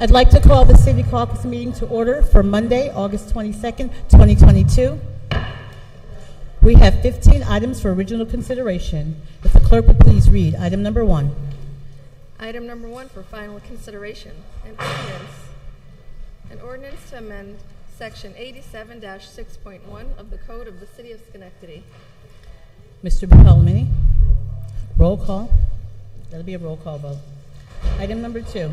I'd like to call the City Caucus meeting to order for Monday, August 22nd, 2022. We have 15 items for original consideration. If the clerk would please read item number 1. Item number 1 for final consideration, an ordinance to amend section 87-6.1 of the Code of the City of Schenectady. Mr. Palomini, roll call. That'll be a roll call vote. Item number 2.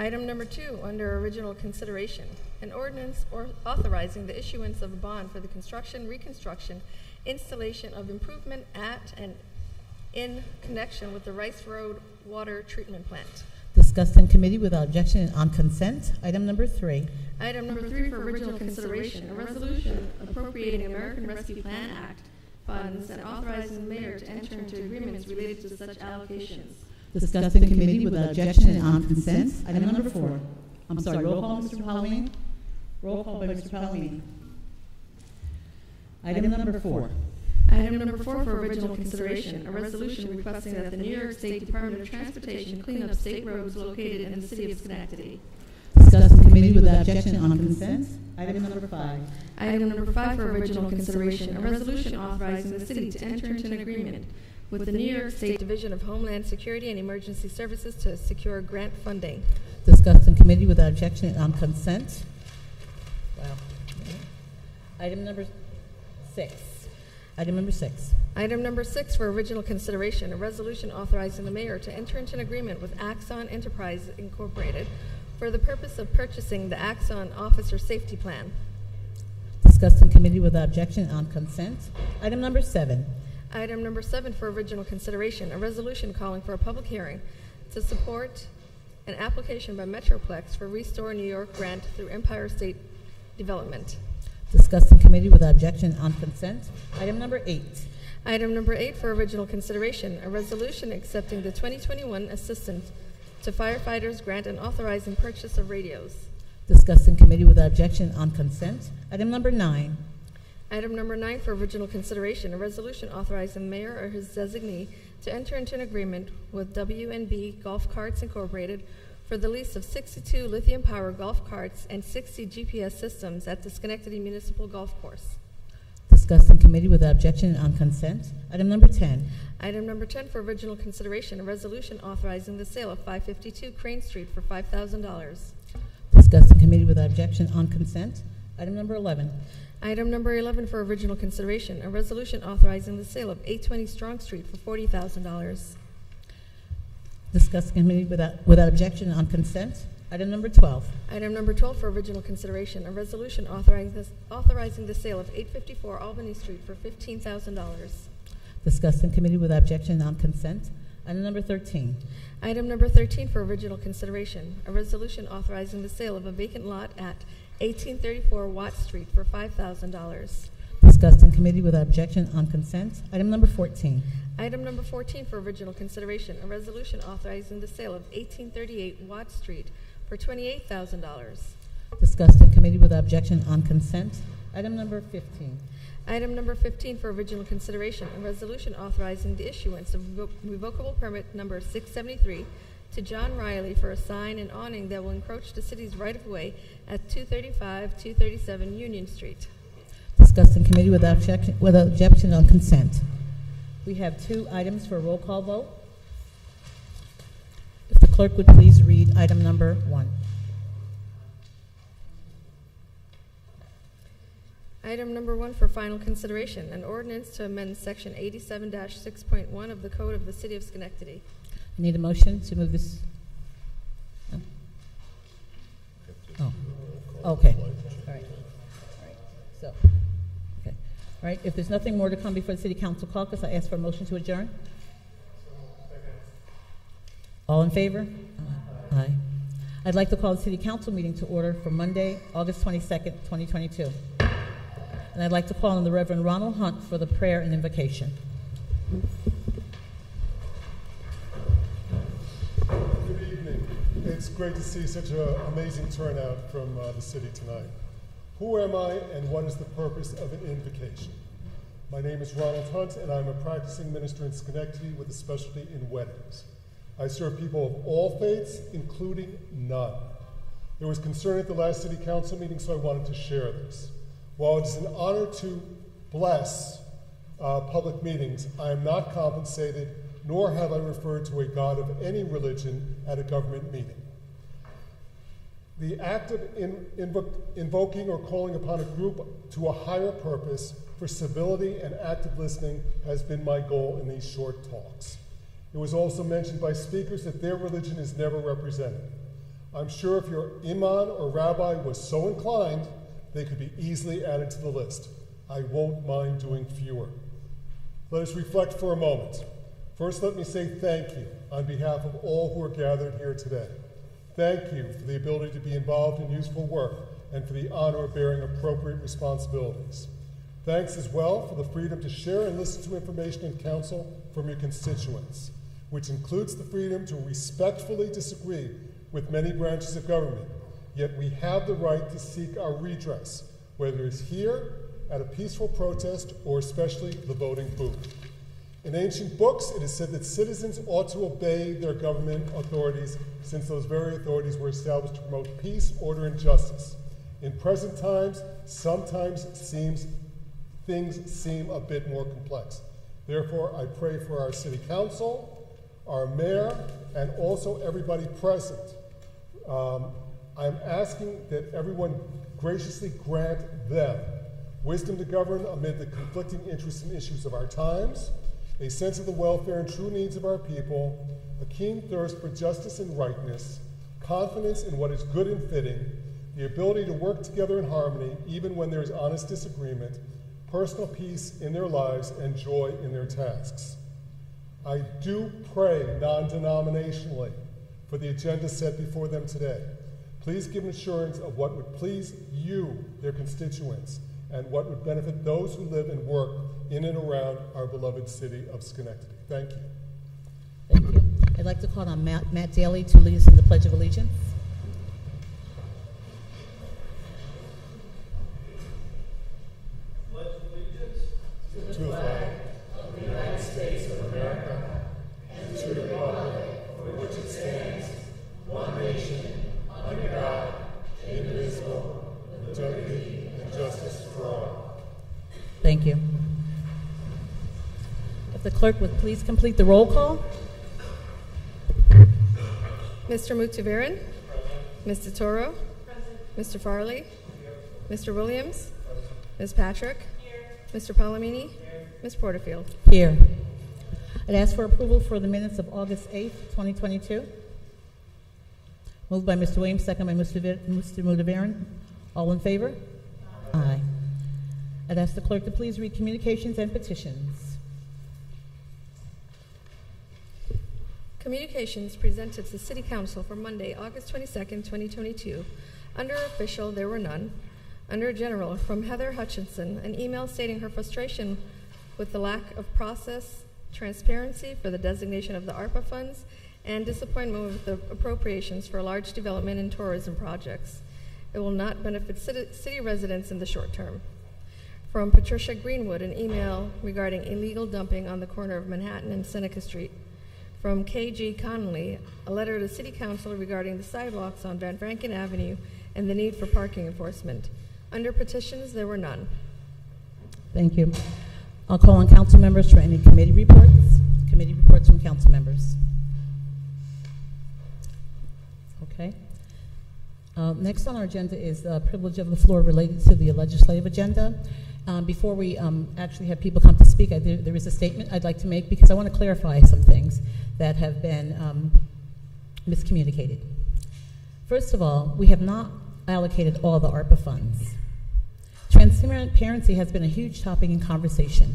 Item number 2 under original consideration, an ordinance authorizing the issuance of a bond for the construction, reconstruction, installation of improvement at and in connection with the Rice Road Water Treatment Plant. Discussed in committee without objection and on consent. Item number 3. Item number 3 for original consideration, a resolution appropriating American Rescue Plan Act funds and authorizing the mayor to enter into agreements related to such allocations. Discussed in committee without objection and on consent. Item number 4. I'm sorry, roll call, Mr. Palomini. Roll call by Mr. Palomini. Item number 4. Item number 4 for original consideration, a resolution requesting that the New York State Department of Transportation clean up state roads located in the city of Schenectady. Discussed in committee without objection and on consent. Item number 5. Item number 5 for original consideration, a resolution authorizing the city to enter into an agreement with the New York State Division of Homeland Security and Emergency Services to secure grant funding. Discussed in committee without objection and on consent. Wow. Item number 6. Item number 6. Item number 6 for original consideration, a resolution authorizing the mayor to enter into an agreement with Axon Enterprise Incorporated for the purpose of purchasing the Axon Officer Safety Plan. Discussed in committee without objection and on consent. Item number 7. Item number 7 for original consideration, a resolution calling for a public hearing to support an application by Metroplex for Restore New York grant through Empire State Development. Discussed in committee without objection on consent. Item number 8. Item number 8 for original consideration, a resolution accepting the 2021 Assistance to Firefighters Grant and authorizing purchase of radios. Discussed in committee without objection on consent. Item number 9. Item number 9 for original consideration, a resolution authorizing the mayor or his designee to enter into an agreement with W&B Golf Carts Incorporated for the lease of 62 lithium-powered golf carts and 60 GPS systems at the Schenectady Municipal Golf Course. Discussed in committee without objection and on consent. Item number 10. Item number 10 for original consideration, a resolution authorizing the sale of 552 Crane Street for $5,000. Discussed in committee without objection on consent. Item number 11. Item number 11 for original consideration, a resolution authorizing the sale of 820 Strong Street for $40,000. Discussed in committee without objection on consent. Item number 12. Item number 12 for original consideration, a resolution authorizing the sale of 854 Albany Street for $15,000. Discussed in committee without objection on consent. Item number 13. Item number 13 for original consideration, a resolution authorizing the sale of a vacant lot at 1834 Watt Street for $5,000. Discussed in committee without objection on consent. Item number 14. Item number 14 for original consideration, a resolution authorizing the sale of 1838 Watt Street for $28,000. Discussed in committee without objection on consent. Item number 15. Item number 15 for original consideration, a resolution authorizing the issuance of revocable permit number 673 to John Riley for a sign and awning that will encroach the city's right-of-way at 235-237 Union Street. Discussed in committee without objection on consent. We have 2 items for a roll call vote. If the clerk would please read item number 1. Item number 1 for final consideration, an ordinance to amend section 87-6.1 of the Code of the City of Schenectady. Need a motion to move this? No? Oh, okay. All right. So, okay. All right. If there's nothing more to come before the City Council caucus, I ask for a motion to adjourn. All in favor? Aye. I'd like to call the City Council meeting to order for Monday, August 22nd, 2022. And I'd like to call on the Reverend Ronald Hunt for the prayer and invocation. Good evening. It's great to see such an amazing turnout from the city tonight. Who am I and what is the purpose of an invocation? My name is Ronald Hunt and I'm a practicing minister in Schenectady with a specialty in weddings. I serve people of all faiths, including none. There was concern at the last city council meeting, so I wanted to share this. While it is an honor to bless public meetings, I am not compensated, nor have I referred to a god of any religion at a government meeting. The act of invoking or calling upon a group to a higher purpose for civility and active listening has been my goal in these short talks. It was also mentioned by speakers that their religion is never represented. I'm sure if your imam or rabbi was so inclined, they could be easily added to the list. I won't mind doing fewer. Let us reflect for a moment. First, let me say thank you on behalf of all who are gathered here today. Thank you for the ability to be involved in useful work and for the honor of bearing appropriate responsibilities. Thanks as well for the freedom to share and listen to information and counsel from your constituents, which includes the freedom to respectfully disagree with many branches of government. Yet we have the right to seek our redress, whether it's here, at a peaceful protest, or especially the voting booth. In ancient books, it is said that citizens ought to obey their government authorities, since those very authorities were established to promote peace, order, and justice. In present times, sometimes things seem a bit more complex. Therefore, I pray for our city council, our mayor, and also everybody present. I'm asking that everyone graciously grant them wisdom to govern amid the conflicting interests and issues of our times, a sense of the welfare and true needs of our people, a keen thirst for justice and rightness, confidence in what is good and fitting, the ability to work together in harmony even when there is honest disagreement, personal peace in their lives, and joy in their tasks. I do pray non-denominationally for the agenda set before them today. Please give an assurance of what would please you, their constituents, and what would benefit those who live and work in and around our beloved city of Schenectady. Thank you. Thank you. I'd like to call on Matt Daly to lead us in the Pledge of Allegiance. Pledge allegiance to the flag of the United States of America and to the republic for which it stands, one nation, under God, indivisible, with liberty and justice for all. Thank you. If the clerk would please complete the roll call. Mr. Mutaviran? Mr. Toro? Mr. Farley? Mr. Williams? Ms. Patrick? Mr. Palomini? Ms. Porterfield? Here. I'd ask for approval for the minutes of August 8th, 2022. Moved by Mr. Williams, second by Mr. Mutaviran. All in favor? Aye. I'd ask the clerk to please read communications and petitions. Communications presented to City Council for Monday, August 22nd, 2022. Under official, there were none. Under general, from Heather Hutchinson, an email stating her frustration with the lack of process, transparency for the designation of the ARPA funds, and disappointment with the appropriations for large development and tourism projects. It will not benefit city residents in the short term. From Patricia Greenwood, an email regarding illegal dumping on the corner of Manhattan and Seneca Street. From K.G. Connolly, a letter to City Council regarding the sidewalks on Van Franken Avenue and the need for parking enforcement. Under petitions, there were none. Thank you. I'll call on council members for any committee reports. Committee reports from council members. Okay. Next on our agenda is the privilege of the floor related to the legislative agenda. Before we actually have people come to speak, there is a statement I'd like to make because I want to clarify some things that have been miscommunicated. First of all, we have not allocated all the ARPA funds. Transparency has been a huge topic in conversation.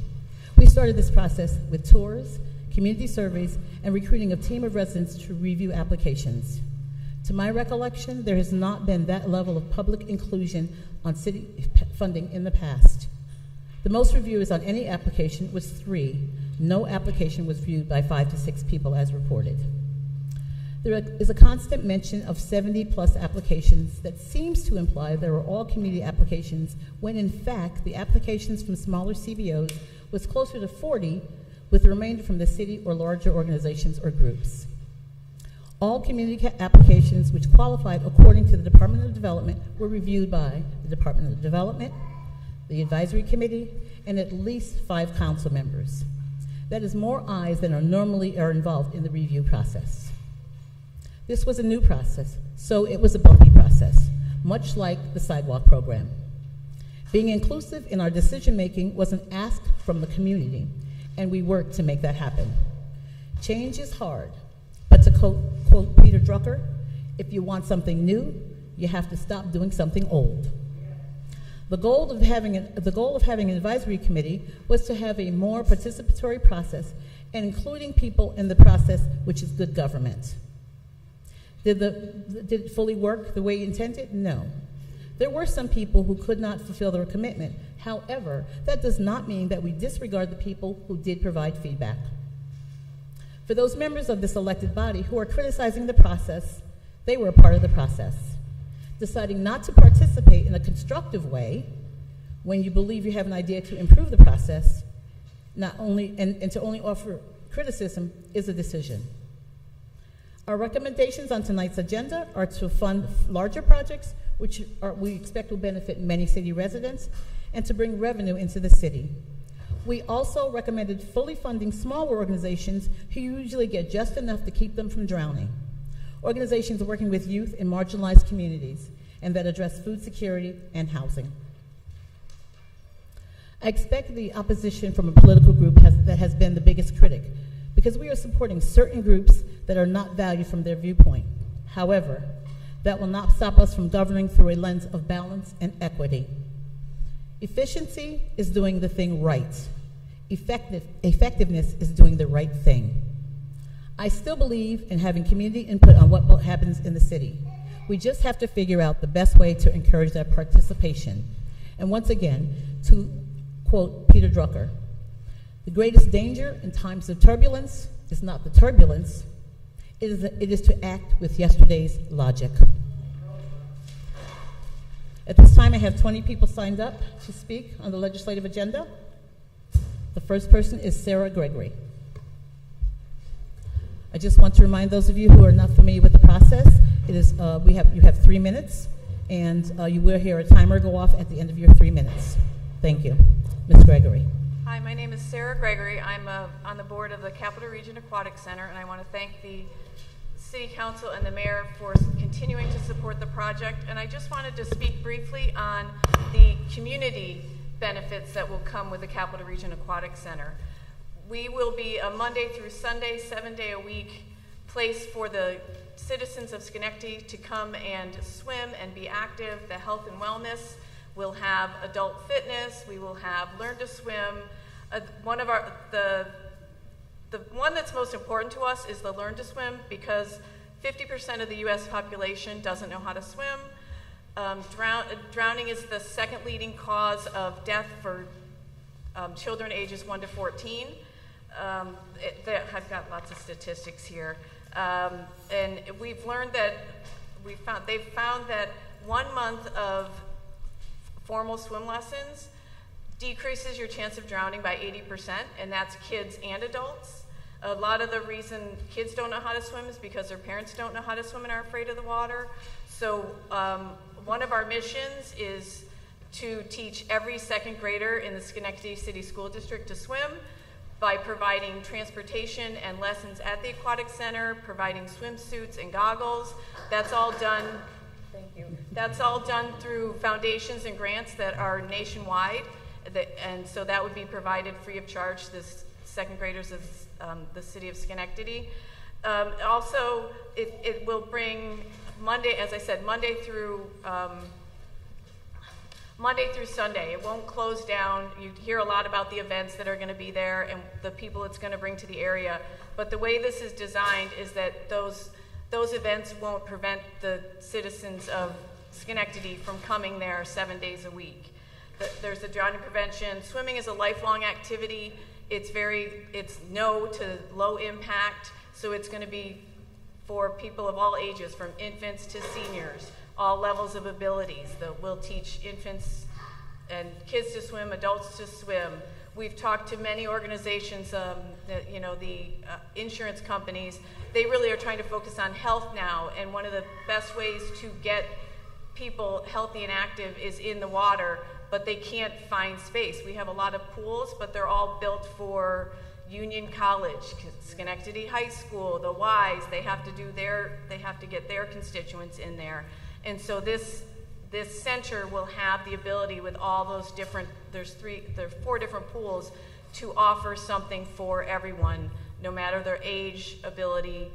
We started this process with tours, community surveys, and recruiting a team of residents to review applications. To my recollection, there has not been that level of public inclusion on city funding in the past. The most reviews on any application was 3. No application was viewed by 5 to 6 people as reported. There is a constant mention of 70+ applications that seems to imply they were all community applications when in fact the applications from smaller CBOs was closer to 40 with the remainder from the city or larger organizations or groups. All community applications which qualified according to the Department of Development were reviewed by the Department of Development, the Advisory Committee, and at least 5 council members. That is more eyes than are normally involved in the review process. This was a new process, so it was a bumpy process, much like the sidewalk program. Being inclusive in our decision-making was an ask from the community, and we worked to make that happen. Change is hard, but to quote Peter Drucker, if you want something new, you have to stop doing something old. The goal of having an advisory committee was to have a more participatory process and including people in the process, which is good government. Did it fully work the way you intended? No. There were some people who could not fulfill their commitment. However, that does not mean that we disregard the people who did provide feedback. For those members of this elected body who are criticizing the process, they were a part of the process. Deciding not to participate in a constructive way when you believe you have an idea to improve the process, and to only offer criticism is a decision. Our recommendations on tonight's agenda are to fund larger projects, which we expect will benefit many city residents, and to bring revenue into the city. We also recommended fully funding smaller organizations who usually get just enough to keep them from drowning. Organizations working with youth in marginalized communities and that address food security and housing. I expect the opposition from a political group that has been the biggest critic, because we are supporting certain groups that are not valued from their viewpoint. However, that will not stop us from governing through a lens of balance and equity. Efficiency is doing the thing right. Effectiveness is doing the right thing. I still believe in having community input on what happens in the city. We just have to figure out the best way to encourage that participation. And once again, to quote Peter Drucker, the greatest danger in times of turbulence is not the turbulence, it is to act with yesterday's logic. At this time, I have 20 people signed up to speak on the legislative agenda. The first person is Sarah Gregory. I just want to remind those of you who are not familiar with the process, it is you have 3 minutes, and you will hear a timer go off at the end of your 3 minutes. Thank you. Ms. Gregory. Hi, my name is Sarah Gregory. I'm on the board of the Capital Region Aquatic Center, and I want to thank the City Council and the Mayor for continuing to support the project. And I just wanted to speak briefly on the community benefits that will come with the Capital Region Aquatic Center. We will be a Monday through Sunday, 7-day-a-week place for the citizens of Schenectady to come and swim and be active. The health and wellness. We'll have adult fitness. We will have learn to swim. The one that's most important to us is the learn to swim, because 50% of the U.S. population doesn't know how to swim. Drowning is the second leading cause of death for children ages 1 to 14. I've got lots of statistics here. And we've learned that they've found that 1 month of formal swim lessons decreases your chance of drowning by 80%, and that's kids and adults. A lot of the reason kids don't know how to swim is because their parents don't know how to swim and are afraid of the water. So one of our missions is to teach every second grader in the Schenectady City School District to swim by providing transportation and lessons at the Aquatic Center, providing swimsuits and goggles. That's all done. Thank you. That's all done through foundations and grants that are nationwide, and so that would be provided free of charge to the second graders of the city of Schenectady. Also, it will bring Monday, as I said, Monday through Sunday. It won't close down. You hear a lot about the events that are going to be there and the people it's going to bring to the area. But the way this is designed is that those events won't prevent the citizens of Schenectady from coming there 7 days a week. There's the drowning prevention. Swimming is a lifelong activity. It's no to low impact, so it's going to be for people of all ages, from infants to seniors, all levels of abilities. We'll teach infants and kids to swim, adults to swim. We've talked to many organizations, the insurance companies. They really are trying to focus on health now, and one of the best ways to get people healthy and active is in the water, but they can't find space. We have a lot of pools, but they're all built for Union College, Schenectady High School, the Ys. They have to get their constituents in there. And so this center will have the ability with all those different, there are 4 different pools, to offer something for everyone, no matter their age, ability,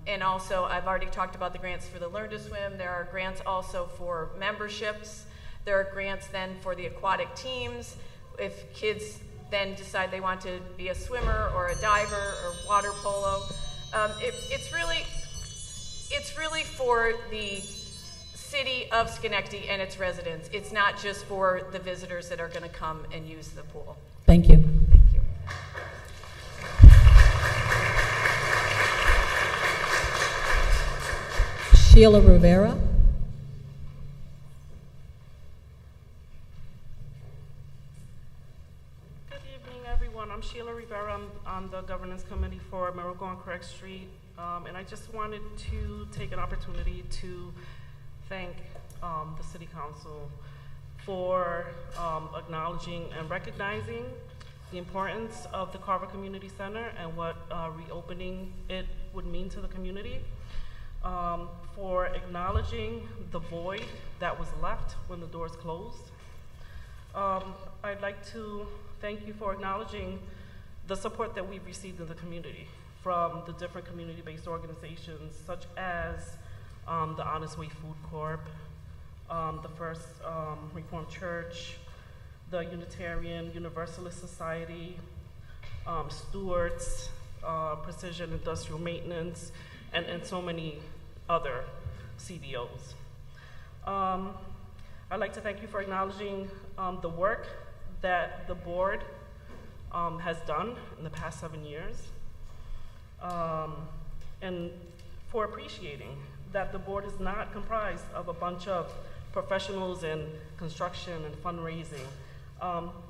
and also I've already talked about the grants for the Learn to Swim. There are grants also for memberships. There are grants then for the aquatic teams. If kids then decide they want to be a swimmer or a diver or water polo, it's really for the city of Schenectady and its residents. It's not just for the visitors that are going to come and use the pool. Thank you. Thank you. Sheila Rivera. Good evening, everyone. I'm Sheila Rivera. I'm on the governance committee for Miracle on Craig Street, and I just wanted to take an opportunity to thank the City Council for acknowledging and recognizing the importance of the Carver Community Center and what reopening it would mean to the community, for acknowledging the void that was left when the doors closed. I'd like to thank you for acknowledging the support that we've received in the community from the different community-based organizations such as the Honest Way Food Corp, the First Reformed Church, the Unitarian Universalist Society, Stewart's, Precision Industrial Maintenance, and so many other CBOs. I'd like to thank you for acknowledging the work that the board has done in the past 7 years, and for appreciating that the board is not comprised of a bunch of professionals in construction and fundraising,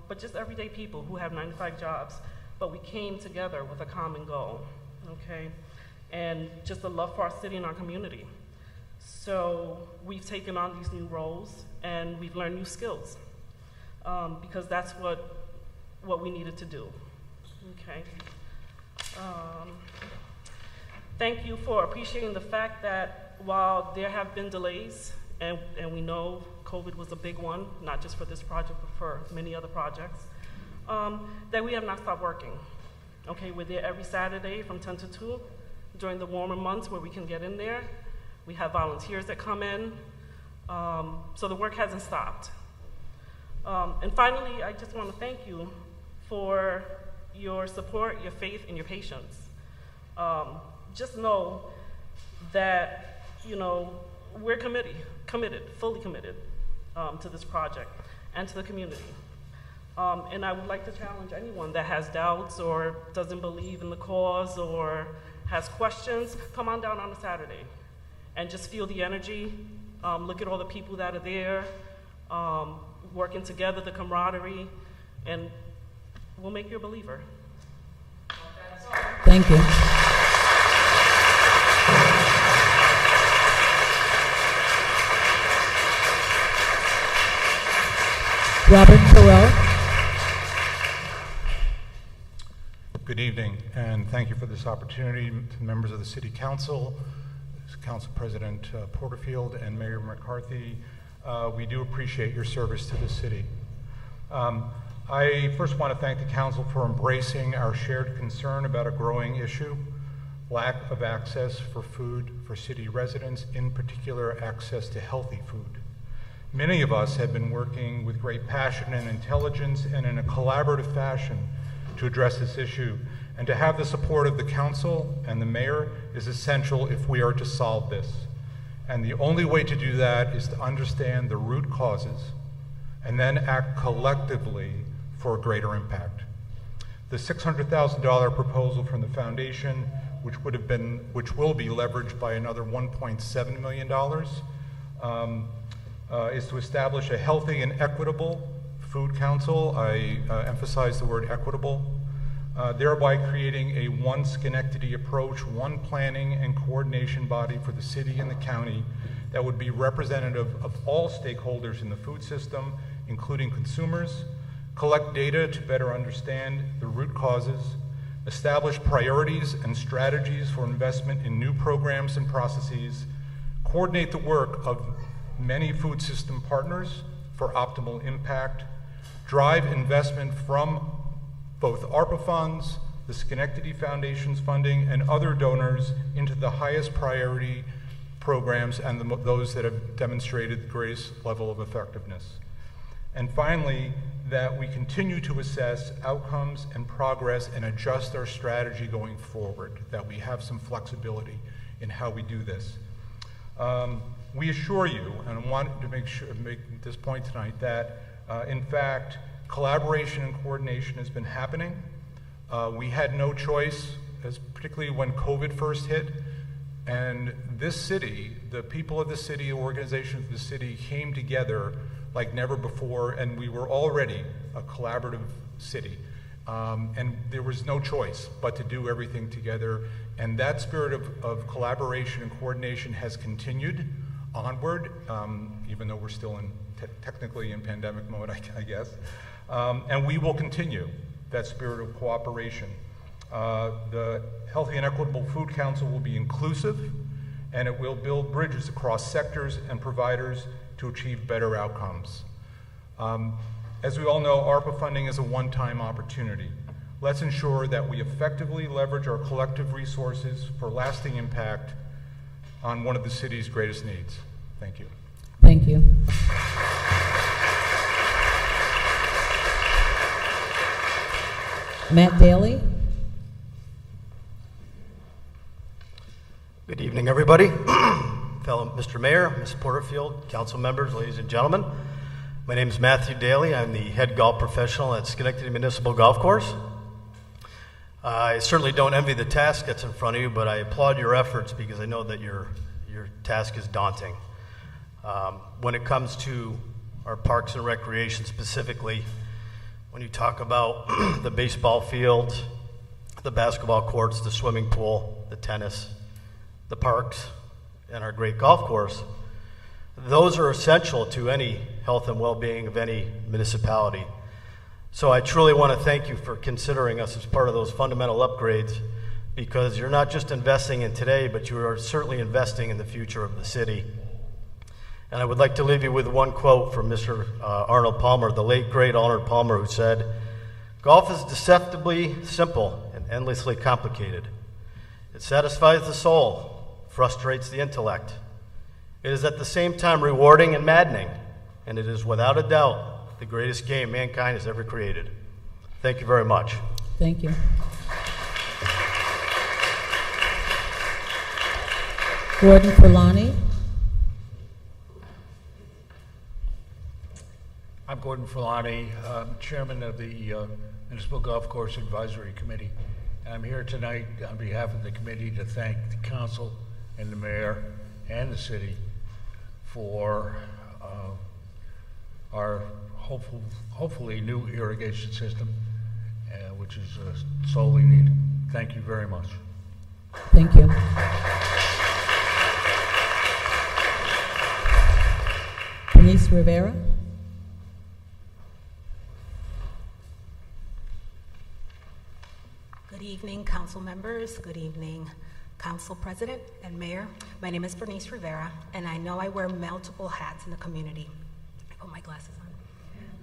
but just everyday people who have 9-to-5 jobs, but we came together with a common goal, okay? And just a love for our city and our community. So we've taken on these new roles and we've learned new skills, because that's what we needed to do, okay? Thank you for appreciating the fact that while there have been delays, and we know COVID was a big one, not just for this project, but for many other projects, that we have not stopped working. Okay, we're there every Saturday from 10 to 2 during the warmer months where we can get in there. We have volunteers that come in, so the work hasn't stopped. And finally, I just want to thank you for your support, your faith, and your patience. Just know that, you know, we're committed, fully committed to this project and to the community. And I would like to challenge anyone that has doubts or doesn't believe in the cause or has questions, come on down on a Saturday and just feel the energy. Look at all the people that are there, working together, the camaraderie, and we'll make you a believer. Thank you. Robert Terrell. Good evening, and thank you for this opportunity to the members of the City Council, Council President Porterfield, and Mayor McCarthy. We do appreciate your service to the city. I first want to thank the Council for embracing our shared concern about a growing issue, lack of access for food for city residents, in particular access to healthy food. Many of us have been working with great passion and intelligence and in a collaborative fashion to address this issue, and to have the support of the Council and the Mayor is essential if we are to solve this. And the only way to do that is to understand the root causes and then act collectively for a greater impact. The $600,000 proposal from the foundation, which will be leveraged by another $1.7 million, is to establish a healthy and equitable food council. I emphasize the word equitable, thereby creating a one Schenectady approach, one planning and coordination body for the city and the county that would be representative of all stakeholders in the food system, including consumers, collect data to better understand the root causes, establish priorities and strategies for investment in new programs and processes, coordinate the work of many food system partners for optimal impact, drive investment from both ARPA funds, the Schenectady Foundation's funding, and other donors into the highest priority programs and those that have demonstrated the greatest level of effectiveness. And finally, that we continue to assess outcomes and progress and adjust our strategy going forward, that we have some flexibility in how we do this. We assure you, and I want to make this point tonight, that in fact, collaboration and coordination has been happening. We had no choice, particularly when COVID first hit, and this city, the people of the city, organizations of the city came together like never before, and we were already a collaborative city. And there was no choice but to do everything together. And that spirit of collaboration and coordination has continued onward, even though we're still technically in pandemic mode, I guess. And we will continue that spirit of cooperation. The Healthy and Equitable Food Council will be inclusive, and it will build bridges across sectors and providers to achieve better outcomes. As we all know, ARPA funding is a one-time opportunity. Let's ensure that we effectively leverage our collective resources for lasting impact on one of the city's greatest needs. Thank you. Thank you. Matt Daly. Good evening, everybody. Fellow Mr. Mayor, Ms. Porterfield, council members, ladies and gentlemen. My name is Matthew Daly. I'm the head golf professional at Schenectady Municipal Golf Course. I certainly don't envy the task that's in front of you, but I applaud your efforts because I know that your task is daunting. When it comes to our parks and recreation specifically, when you talk about the baseball field, the basketball courts, the swimming pool, the tennis, the parks, and our great golf course, those are essential to any health and well-being of any municipality. So I truly want to thank you for considering us as part of those fundamental upgrades, because you're not just investing in today, but you are certainly investing in the future of the city. And I would like to leave you with one quote from Mr. Arnold Palmer, the late great Arnold Palmer, who said, "Golf is deceptively simple and endlessly complicated. It satisfies the soul, frustrates the intellect. It is at the same time rewarding and maddening, and it is without a doubt the greatest game mankind has ever created." Thank you very much. Thank you. Gordon Furlani. I'm Gordon Fulani, chairman of the Municipal Golf Course Advisory Committee. And I'm here tonight on behalf of the committee to thank the council and the mayor and the city for our hopefully new irrigation system, which is sorely needed. Thank you very much. Thank you. Denise Rivera. Good evening, council members. Good evening, council president and mayor. My name is Bernice Rivera, and I know I wear multiple hats in the community. I put my glasses on.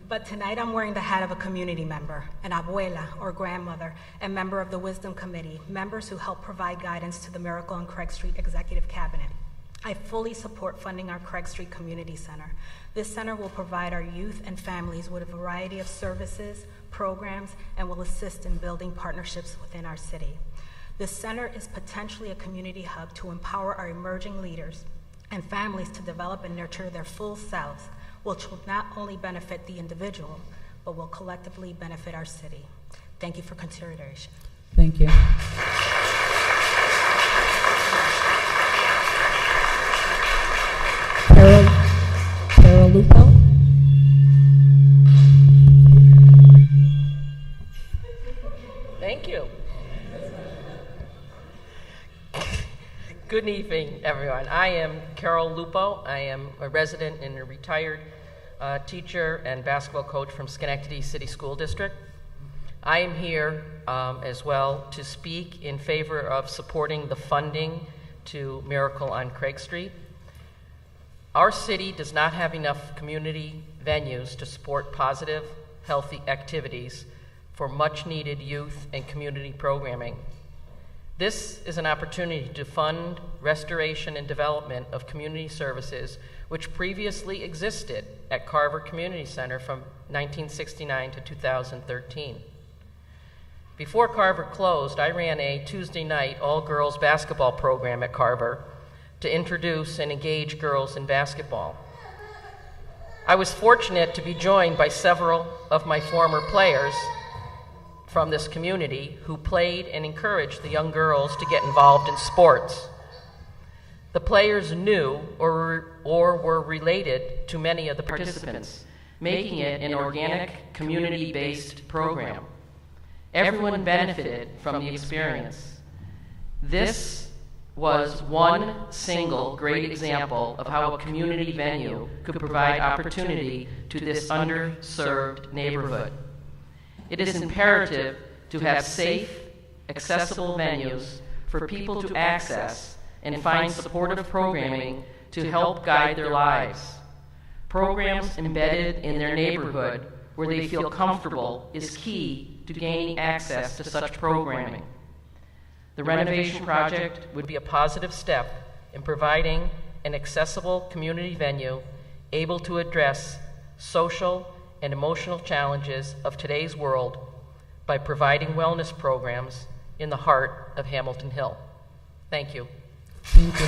But tonight I'm wearing the hat of a community member, an abuela or grandmother, and member of the Wisdom Committee, members who help provide guidance to the Miracle on Craig Street Executive Cabinet. I fully support funding our Craig Street Community Center. This center will provide our youth and families with a variety of services, programs, and will assist in building partnerships within our city. This center is potentially a community hub to empower our emerging leaders and families to develop and nurture their full selves, which will not only benefit the individual, but will collectively benefit our city. Thank you for consideration. Thank you. Carol Lupo. Thank you. Good evening, everyone. I am Carol Lupo. I am a resident and a retired teacher and basketball coach from Schenectady City School District. I am here as well to speak in favor of supporting the funding to Miracle on Craig Street. Our city does not have enough community venues to support positive, healthy activities for much-needed youth and community programming. This is an opportunity to fund restoration and development of community services which previously existed at Carver Community Center from 1969 to 2013. Before Carver closed, I ran a Tuesday night all-girls basketball program at Carver to introduce and engage girls in basketball. I was fortunate to be joined by several of my former players from this community who played and encouraged the young girls to get involved in sports. The players knew or were related to many of the participants, making it an organic, community-based program. Everyone benefited from the experience. This was one single great example of how a community venue could provide opportunity to this underserved neighborhood. It is imperative to have safe, accessible venues for people to access and find supportive programming to help guide their lives. Programs embedded in their neighborhood where they feel comfortable is key to gaining access to such programming. The renovation project would be a positive step in providing an accessible community venue able to address social and emotional challenges of today's world by providing wellness programs in the heart of Hamilton Hill. Thank you. Thank you.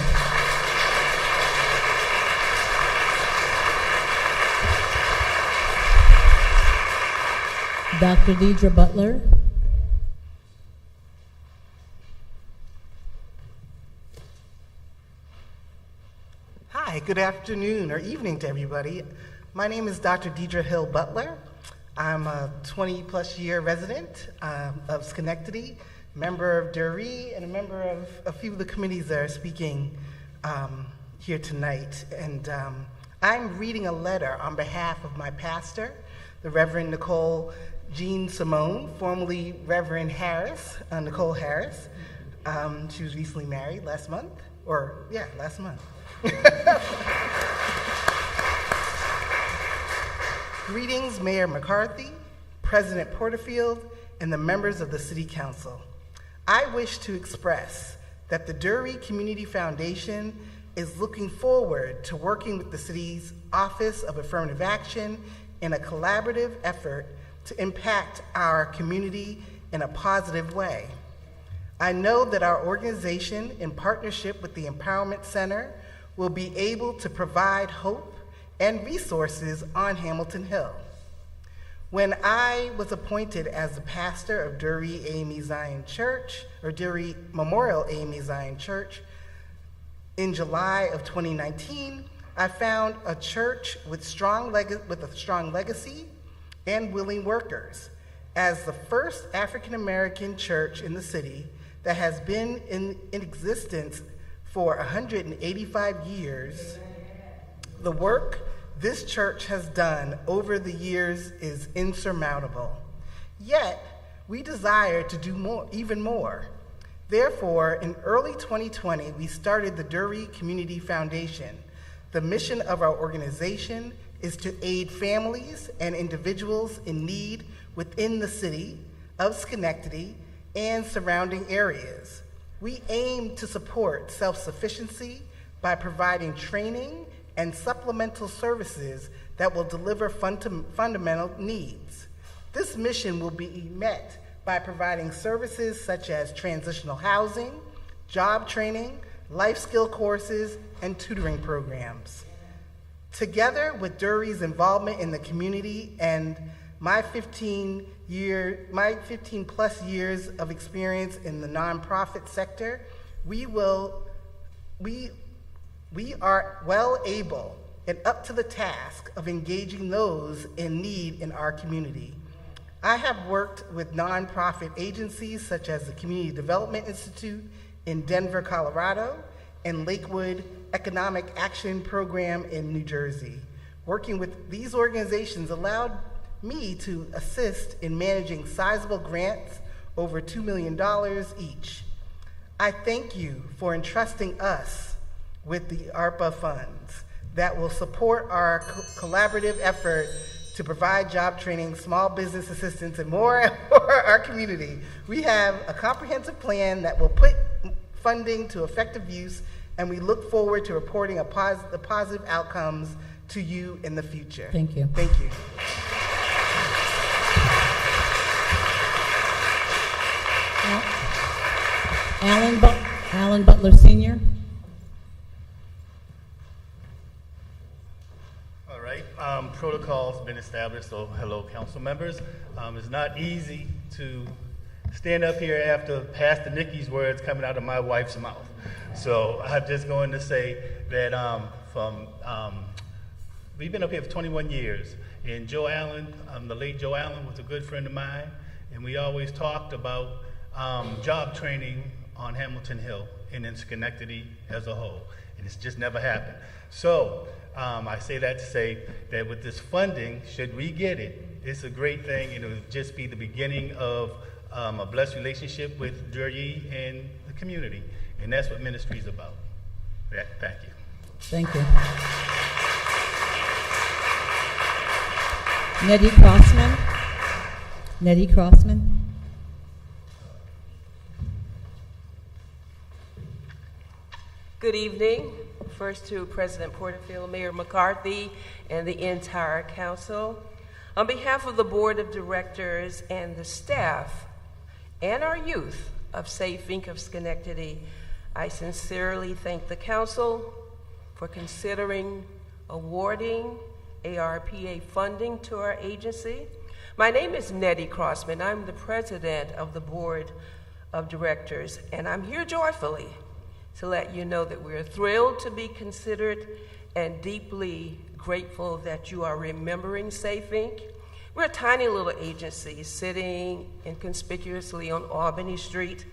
Dr. Deidre Butler. Hi, good afternoon or evening to everybody. My name is Dr. Deidre Hill Butler. I'm a 20-plus year resident of Schenectady, member of Dury, and a member of a few of the committees that are speaking here tonight. And I'm reading a letter on behalf of my pastor, the Reverend Nicole Jean Simone, formerly Reverend Harris, Nicole Harris. She was recently married last month. Greetings, Mayor McCarthy, President Porterfield, and the members of the City Council. I wish to express that the Dury Community Foundation is looking forward to working with the city's Office of Affirmative Action in a collaborative effort to impact our community in a positive way. I know that our organization, in partnership with the Empowerment Center, will be able to provide hope and resources on Hamilton Hill. When I was appointed as the pastor of Dury AME Zion Church, or Dury Memorial AME Zion Church, in July of 2019, I found a church with a strong legacy and willing workers. As the first African American church in the city that has been in existence for 185 years, the work this church has done over the years is insurmountable. Yet, we desire to do more, even more. Therefore, in early 2020, we started the Dury Community Foundation. The mission of our organization is to aid families and individuals in need within the city of Schenectady and surrounding areas. We aim to support self-sufficiency by providing training and supplemental services that will deliver fundamental needs. This mission will be met by providing services such as transitional housing, job training, life skill courses, and tutoring programs. Together with Dury's involvement in the community and my 15 plus years of experience in the nonprofit sector, we are well able and up to the task of engaging those in need in our community. I have worked with nonprofit agencies such as the Community Development Institute in Denver, Colorado, and Lakewood Economic Action Program in New Jersey. Working with these organizations allowed me to assist in managing sizable grants, over $2 million each. I thank you for entrusting us with the ARPA funds that will support our collaborative effort to provide job training, small business assistance, and more for our community. We have a comprehensive plan that will put funding to effective use, and we look forward to reporting the positive outcomes to you in the future. Thank you. Thank you. Alan Butler Sr. All right, protocol's been established, so hello, council members. It's not easy to stand up here after Pastor Nikki's words coming out of my wife's mouth. So I'm just going to say that we've been up here for 21 years, and Joe Allen, the late Joe Allen, was a good friend of mine, and we always talked about job training on Hamilton Hill and in Schenectady as a whole, and it's just never happened. So I say that to say that with this funding, should we get it, it's a great thing, and it would just be the beginning of a blessed relationship with Drury and the community, and that's what ministry is about. Thank you. Thank you. Nettie Crossman. Nettie Crossman. Good evening. First to President Porterfield, Mayor McCarthy, and the entire council. On behalf of the Board of Directors and the staff and our youth of Safe Inc. of Schenectady, I sincerely thank the council for considering awarding ARPA funding to our agency. My name is Nettie Crossman. I'm the president of the Board of Directors, and I'm here joyfully to let you know that we're thrilled to be considered and deeply grateful that you are remembering Safe Inc. We're a tiny little agency sitting inconspicuously on Albany Street.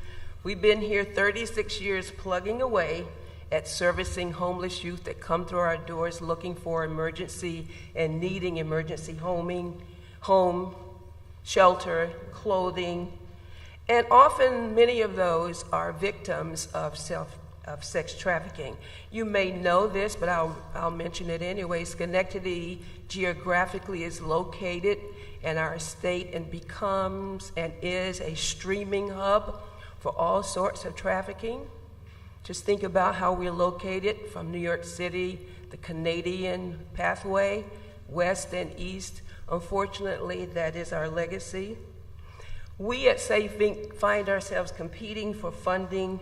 We've been here 36 years plugging away at servicing homeless youth that come through our doors looking for emergency and needing emergency home, shelter, clothing, and often many of those are victims of sex trafficking. You may know this, but I'll mention it anyway. Schenectady geographically is located in our state and becomes and is a streaming hub for all sorts of trafficking. Just think about how we're located from New York City, the Canadian pathway, west and east. Unfortunately, that is our legacy. We at Safe Inc. find ourselves competing for funding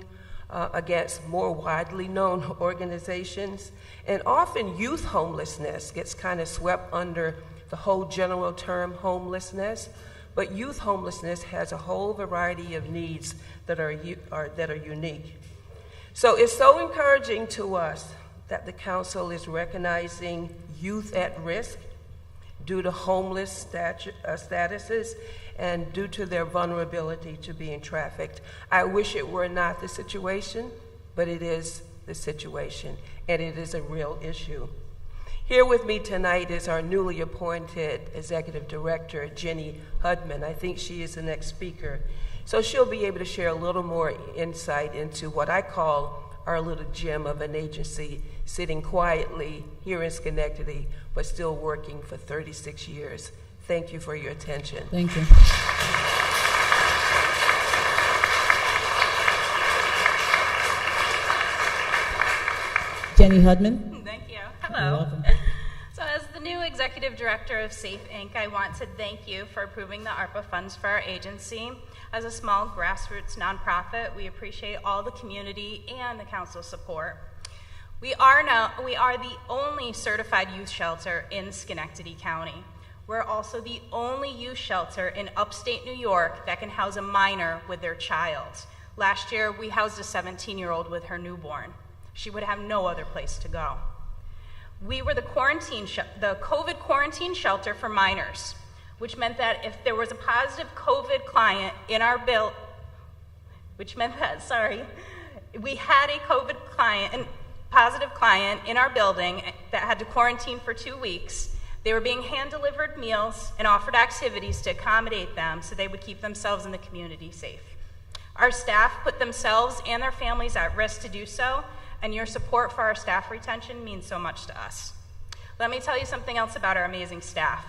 against more widely known organizations, and often youth homelessness gets kind of swept under the whole general term homelessness, but youth homelessness has a whole variety of needs that are unique. So it's so encouraging to us that the council is recognizing youth at risk due to homeless statuses and due to their vulnerability to being trafficked. I wish it were not the situation, but it is the situation, and it is a real issue. Here with me tonight is our newly appointed Executive Director, Jenny Hudman. I think she is the next speaker. So she'll be able to share a little more insight into what I call our little gem of an agency, sitting quietly here in Schenectady, but still working for 36 years. Thank you for your attention. Thank you. Jenny Hudman. Thank you. You're Hello. welcome. So as the new Executive Director of Safe Inc., I want to thank you for approving the ARPA funds for our agency. As a small grassroots nonprofit, we appreciate all the community and the council's support. We are the only certified youth shelter in Schenectady County. We're also the only youth shelter in upstate New York that can house a minor with their child. Last year, we housed a 17-year-old with her newborn. She would have no other place to go. We were the COVID quarantine shelter for minors, which meant that if there was a positive COVID client in our we had a COVID client, positive client in our building that had to quarantine for 2 weeks. They were being hand-delivered meals and offered activities to accommodate them so they would keep themselves and the community safe. Our staff put themselves and their families at risk to do so, and your support for our staff retention means so much to us. Let me tell you something else about our amazing staff.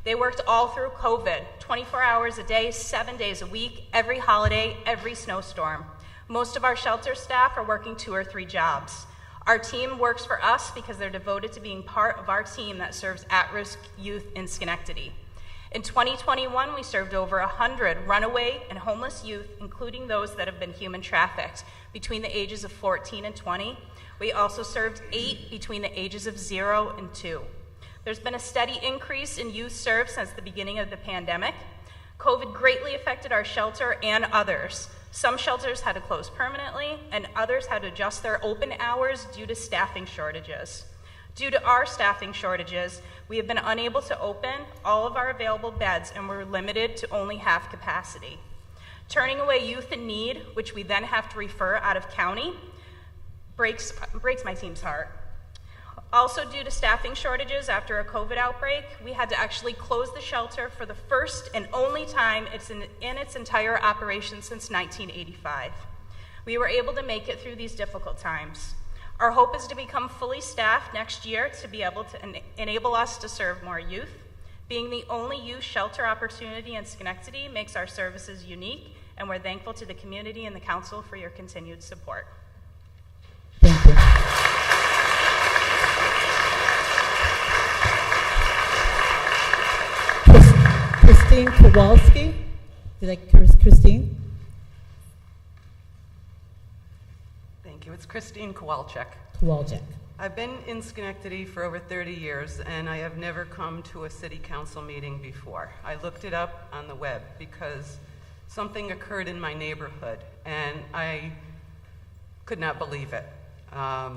They worked all through COVID, 24 hours a day, 7 days a week, every holiday, every snowstorm. Most of our shelter staff are working 2 or 3 jobs. Our team works for us because they're devoted to being part of our team that serves at-risk youth in Schenectady. In 2021, we served over 100 runaway and homeless youth, including those that have been human trafficked between the ages of 14 and 20. We also served 8 between the ages of 0 and 2. There's been a steady increase in youth served since the beginning of the pandemic. COVID greatly affected our shelter and others. Some shelters had to close permanently, and others had to adjust their open hours due to staffing shortages. Due to our staffing shortages, we have been unable to open all of our available beds, and we're limited to only half capacity. Turning away youth in need, which we then have to refer out of county, breaks my team's heart. Also, due to staffing shortages after a COVID outbreak, we had to actually close the shelter for the first and only time in its entire operation since 1985. We were able to make it through these difficult times. Our hope is to become fully staffed next year to be able to enable us to serve more youth. Being the only youth shelter opportunity in Schenectady makes our services unique, and we're thankful to the community and the council for your continued support. Thank you. Christine Kowalski. Christine? Thank you. It's Christine Kowalczyk. Kowalczyk. I've been in Schenectady for over 30 years, and I have never come to a city council meeting before. I looked it up on the web because something occurred in my neighborhood, and I could not believe it. I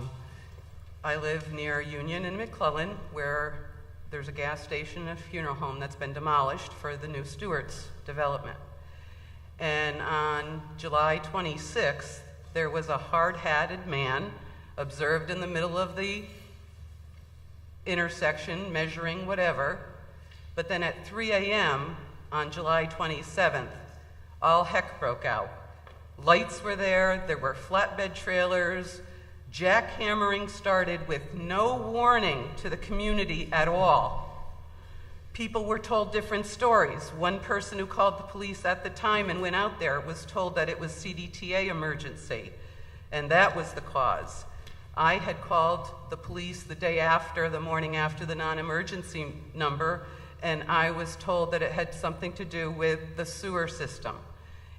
live near Union and McClellan, where there's a gas station and a funeral home that's been demolished for the new Stewart's development. And on July 26th, there was a hard-hatted man observed in the middle of the intersection measuring whatever, but then at 3 a.m. on July 27th, all heck broke out. Lights were there were flatbed trailers, jackhammering started with no warning to the community at all. People were told different stories. One person who called the police at the time and went out there was told that it was CDTA emergency, and that was the cause. I had called the police the morning after the non-emergency number, and I was told that it had something to do with the sewer system.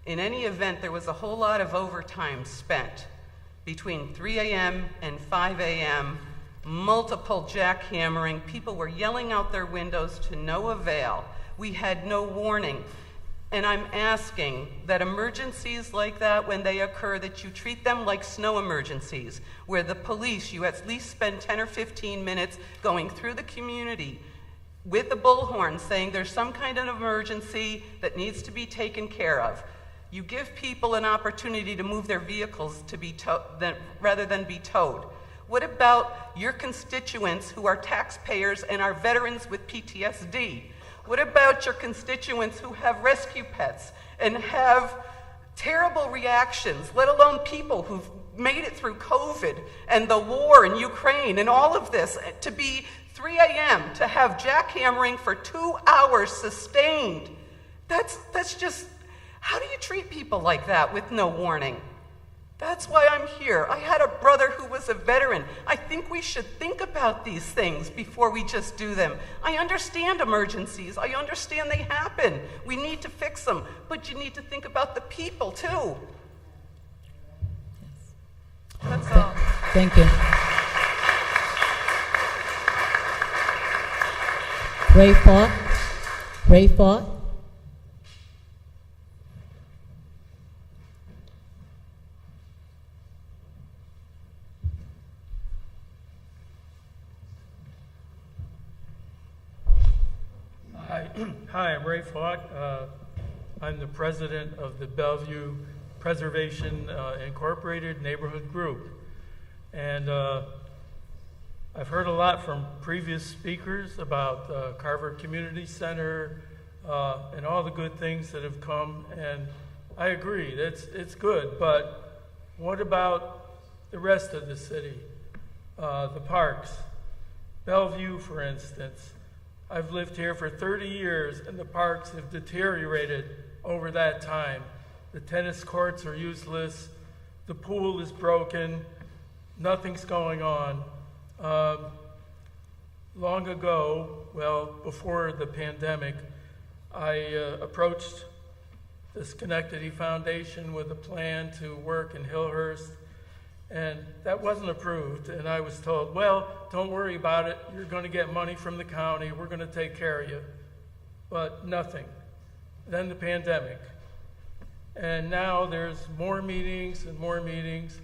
In any event, there was a whole lot of overtime spent between 3 a.m. and 5 a.m., multiple jackhammering. People were yelling out their windows to no avail. We had no warning. And I'm asking that emergencies like that, when they occur, that you treat them like snow emergencies, where the police, you at least spend 10 or 15 minutes going through the community with the bullhorn saying there's some kind of emergency that needs to be taken care of. You give people an opportunity to move their vehicles to be rather than be towed. What about your constituents who are taxpayers and are veterans with PTSD? What about your constituents who have rescue pets and have terrible reactions, let alone people who've made it through COVID and the war in Ukraine and all of this, to be 3 a.m., to have jackhammering for 2 hours sustained? That's just, how do you treat people like that with no warning? That's why I'm here. I had a brother who was a veteran. I think we should think about these things before we just do them. I understand emergencies. I understand they happen. We need to fix them. But you need to think about the people, too. That's all. Thank you. Ray Fought. Hi, I'm Ray Falk. I'm the president of the Bellevue Preservation Incorporated Neighborhood Group. And I've heard a lot from previous speakers about Carver Community Center and all the good things that have come. And I agree, it's good, but what about the rest of the city? The parks. Bellevue, for instance. I've lived here for 30 years, and the parks have deteriorated over that time. The tennis courts are useless. The pool is broken. Nothing's going on. Long ago, well, before the pandemic, I approached the Schenectady Foundation with a plan to work in Hillhurst, and that wasn't approved. And I was told, well, don't worry about it. You're going to get money from the county. We're going to take care of you. But nothing. Then the pandemic. And now there's more meetings and more meetings,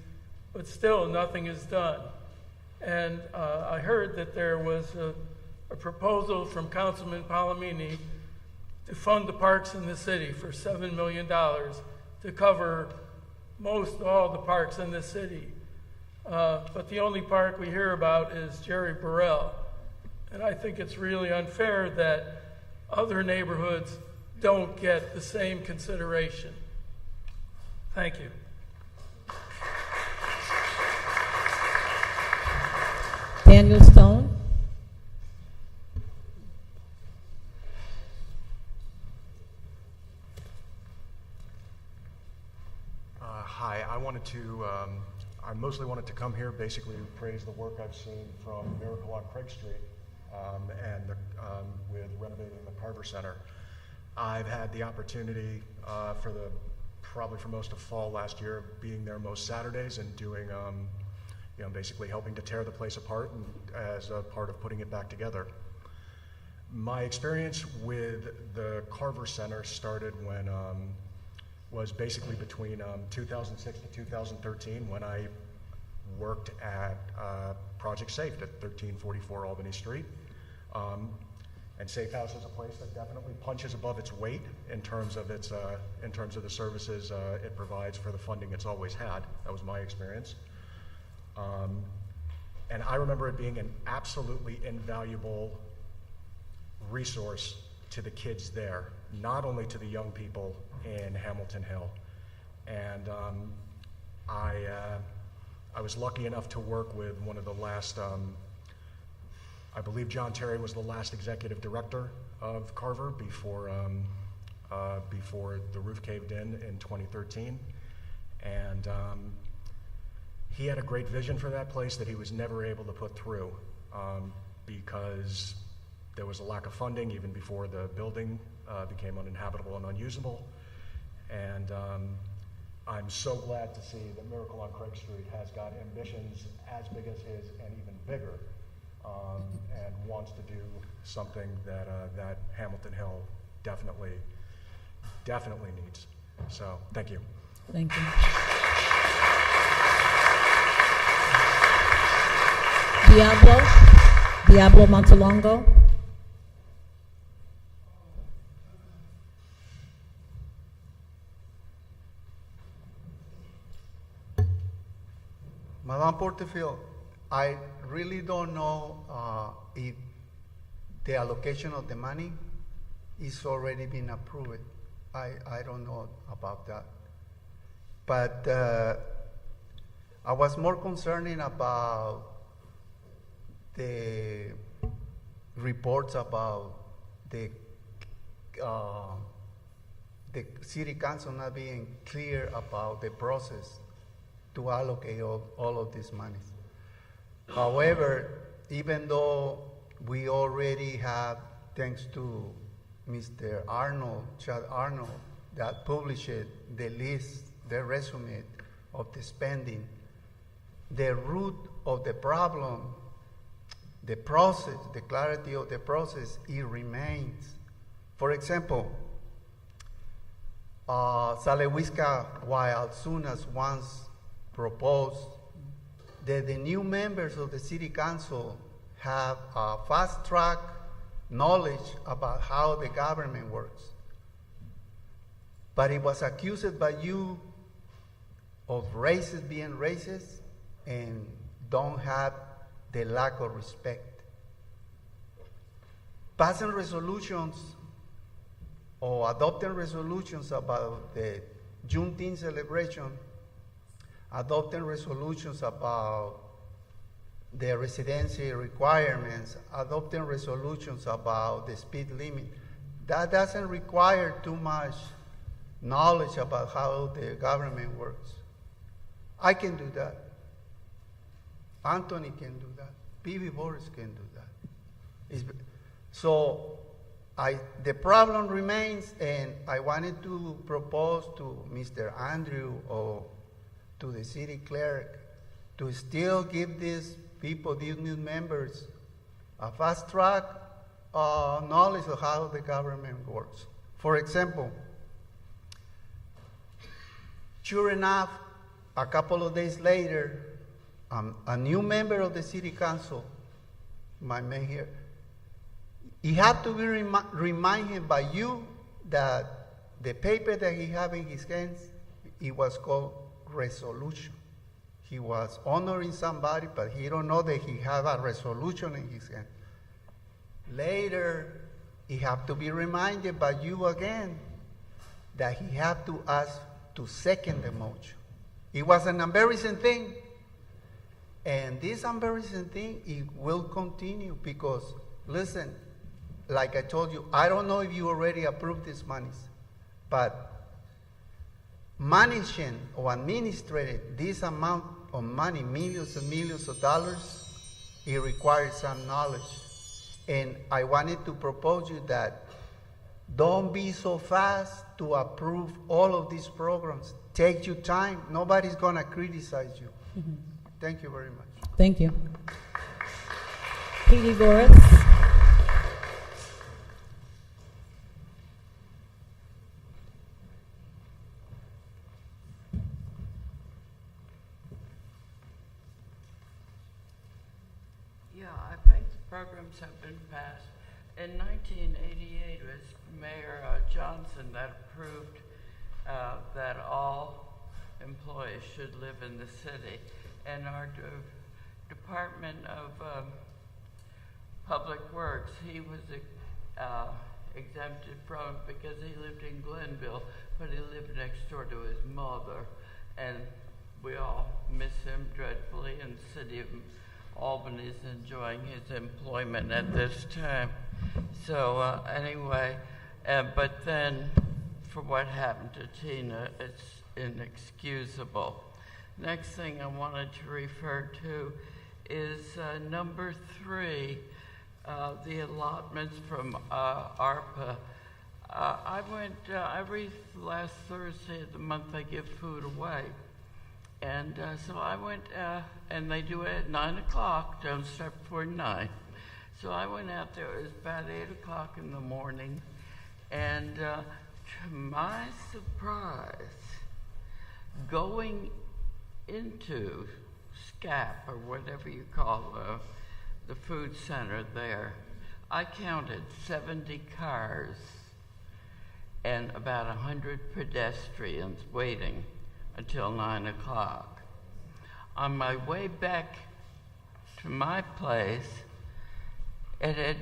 but still nothing is done. And I heard that there was a proposal from Councilman Palomini to fund the parks in the city for $7 million to cover most all the parks in the city. But the only park we hear about is Jerry Burrell. And I think it's really unfair that other neighborhoods don't get the same consideration. Thank you. Daniel Stone. Hi, I mostly wanted to come here basically to praise the work I've seen from Miracle on Craig Street with renovating the Carver Center. I've had the opportunity probably for most of fall last year, being there most Saturdays and doing, basically helping to tear the place apart and as a part of putting it back together. My experience with the Carver Center started when was basically between 2006 to 2013 when I worked at Project Safe at 1344 Albany Street. And Safe House is a place that definitely punches above its weight in terms of the services it provides for the funding it's always had. That was my experience. And I remember it being an absolutely invaluable resource to the kids there, not only to the young people in Hamilton Hill. And I was lucky enough to work with one of the last, I believe John Terry was the last executive director of Carver before the roof caved in 2013. And he had a great vision for that place that he was never able to put through because there was a lack of funding even before the building became uninhabitable and unusable. And I'm so glad to see that Miracle on Craig Street has got ambitions as big as his and even bigger, and wants to do something that Hamilton Hill definitely needs. So, thank you. Thank you. Diablo Montalongo. Madam Porterfield, I really don't know if the allocation of the money is already been approved. I don't know about that. But I was more concerned about the reports about the city council not being clear about the process to allocate all of these monies. However, even though we already have, thanks to Mr. Arnold, Chad Arnold, that published the list, the resume of the spending, the root of the problem, the process, the clarity of the process, it remains. For example, Salewiska, while as soon as once proposed that the new members of the city council have a fast track knowledge about how the government works. But it was accused by you of racist being racist and don't have the lack of respect. Passing resolutions or adopting resolutions about the Juneteenth celebration, adopting resolutions about the residency requirements, adopting resolutions about the speed limit, that doesn't require too much knowledge about how the government works. I can do that. Anthony can do that. P.B. Boris can do that. So the problem remains, and I wanted to propose to Mr. Andrew or to the city clerk to still give these people, these new members, a fast track knowledge of how the government works. For example, sure enough, a couple of days later, a new member of the city council, my mayor, he had to be reminded by you that the paper that he had in his hands, it was called resolution. He was honoring somebody, but he don't know that he had a resolution in his hand. Later, he had to be reminded by you again that he had to ask to second the motion. It was an embarrassing thing. And this embarrassing thing, it will continue because, listen, like I told you, I don't know if you already approved these monies, but managing or administrating this amount of money, millions and millions of dollars, it requires some knowledge. And I wanted to propose you that don't be so fast to approve all of these programs. Take your time. Nobody's going to criticize you. Mm-hmm. Thank you very much. Thank you. P.D. Boris. Yeah, I think the programs have been passed. In 1988, it was Mayor Johnson that approved that all employees should live in the city. And our Department of Public Works, he was exempted from it because he lived in Glenville, but he lived next door to his mother. And we all miss him dreadfully, and the city of Albany is enjoying his employment at this time. So anyway, but then for what happened to Tina, it's inexcusable. Next thing I wanted to refer to is number 3, the allotments from ARPA. I went, every last Thursday of the month I give food away. And so I went, and they do it at 9 o'clock, don't start before 9. So I went out there, it was about 8 o'clock in the morning, and to my surprise, going into SCAP, or whatever you call the food center there, I counted 70 cars and about 100 pedestrians waiting until 9 o'clock. On my way back to my place, it had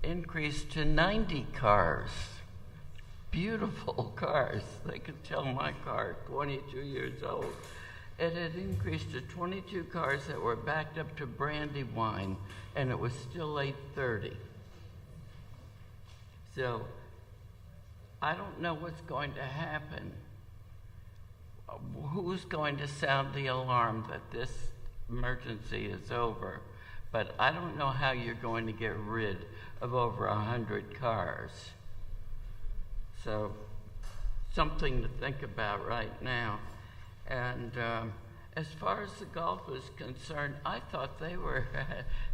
increased to 90 cars. Beautiful cars. They could tell my car, 22 years old. It had increased to 22 cars that were backed up to Brandywine, and it was still 8:30. So I don't know what's going to happen. Who's going to sound the alarm that this emergency is over? But I don't know how you're going to get rid of over 100 cars. So something to think about right now. And as far as the golf was concerned, I thought they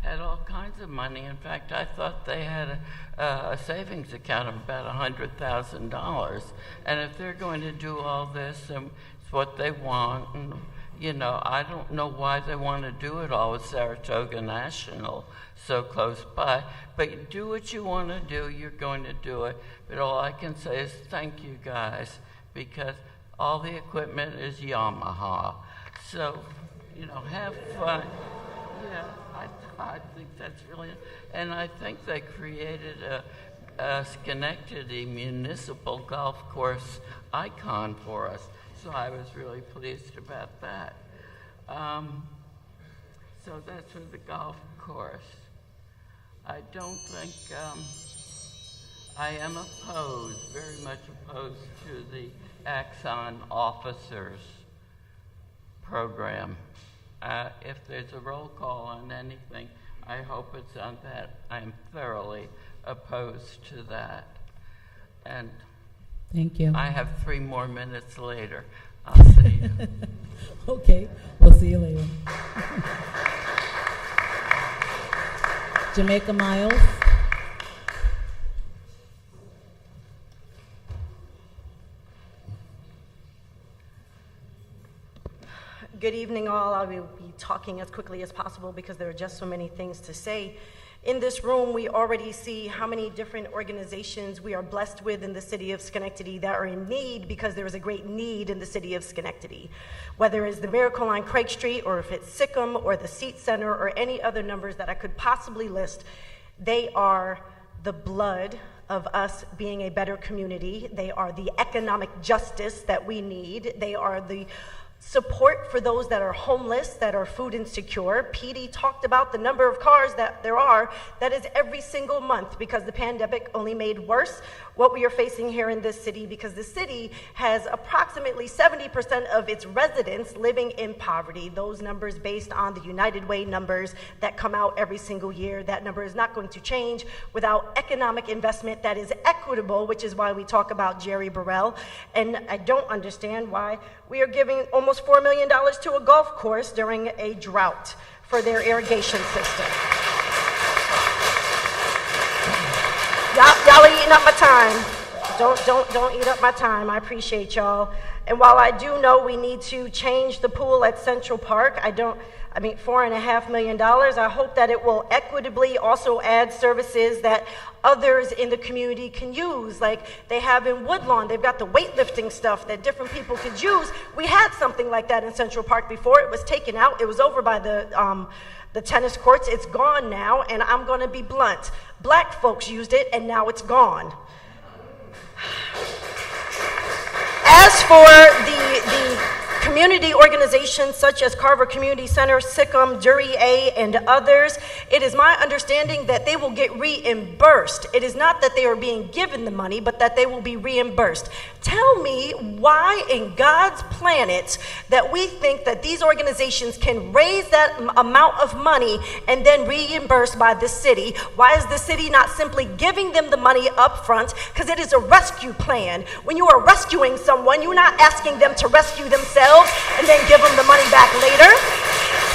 had all kinds of money. In fact, I thought they had a savings account of about $100,000. And if they're going to do all this, and it's what they want, and You know, I don't know why they want to do it all with Saratoga National so close by, but do what you want to do, you're going to do it. But all I can say is thank you guys, because all the equipment is Yamaha. So, you know, have fun. Yeah, I think that's really, and I think they created a Schenectady Municipal golf course icon for us. So I was really pleased about that. So that's for the golf course. I don't think, I am opposed, very much opposed to the Axon Officers program. If there's a roll call on anything, I hope it's on that. I'm thoroughly opposed to that. And thank you. I have 3 more minutes later. I'll see you. Okay, we'll see you later. Jamaica Miles. Good evening, all. I will be talking as quickly as possible because there are just so many things to say. In this room, we already see how many different organizations we are blessed with in the city of Schenectady that are in need, because there is a great need in the city of Schenectady. Whether it's the Miracle on Craig Street, or if it's Sikkim, or the Seat Center, or any other numbers that I could possibly list, they are the blood of us being a better community. They are the economic justice that we need. They are the support for those that are homeless, that are food insecure. PD talked about the number of cars that there are. That is every single month, because the pandemic only made worse what we are facing here in this city, because the city has approximately 70% of its residents living in poverty. Those numbers based on the United Way numbers that come out every single year. That number is not going to change without economic investment that is equitable, which is why we talk about Jerry Burrell. And I don't understand why we are giving almost $4 million to a golf course during a drought for their irrigation system. Y'all are eating up my time. Don't eat up my time. I appreciate y'all. And while I do know we need to change the pool at Central Park, $4.5 million, I hope that it will equitably also add services that others in the community can use, like they have in Woodlawn. They've got the weightlifting stuff that different people could use. We had something like that in Central Park before. It was taken out. It was over by the tennis courts. It's gone now, and I'm going to be blunt. Black folks used it, and now it's gone. As for the community organizations such as Carver Community Center, Sikkim, Dury A, and others, it is my understanding that they will get reimbursed. It is not that they are being given the money, but that they will be reimbursed. Tell me why in God's planet that we think that these organizations can raise that amount of money and then reimburse by the city. Why is the city not simply giving them the money up front? Because it is a rescue plan. When you are rescuing someone, you're not asking them to rescue themselves and then give them the money back later.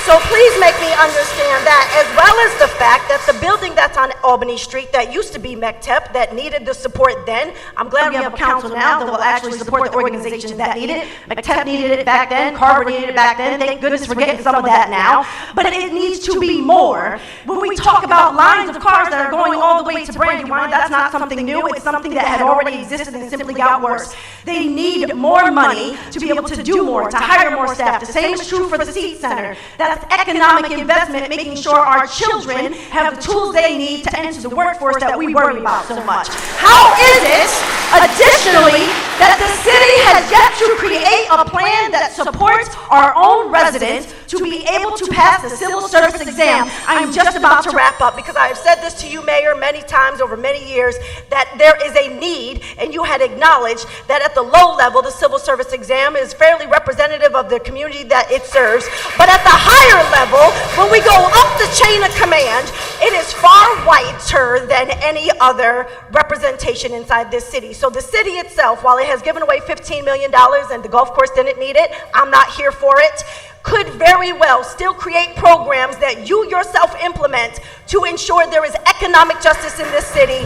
So please make me understand that, as well as the fact that the building that's on Albany Street that used to be MECTEP, that needed the support then, I'm glad we have a council now that will actually support the organizations that need it. MECTEP needed it back then, Carver needed it back then, thank goodness we're getting some of that now. But it needs to be more. When we talk about lines of cars that are going all the way to Brandywine, that's not something new, it's something that had already existed and simply got worse. They need more money to be able to do more, to hire more staff. The same is true for the Seat Center. That's economic investment, making sure our children have the tools they need to enter the workforce that we worry about so much. How is it, additionally, that the city has yet to create a plan that supports our own residents to be able to pass the civil service exam? I'm just about to wrap up, because I have said this to you, Mayor, many times over many years, that there is a need, and you had acknowledged that at the low level, the civil service exam is fairly representative of the community that it serves, but at the higher level, when we go up the chain of command, it is far whiter than any other representation inside this city. So the city itself, while it has given away $15 million and the golf course didn't need it, I'm not here for it, could very well still create programs that you yourself implement to ensure there is economic justice in this city.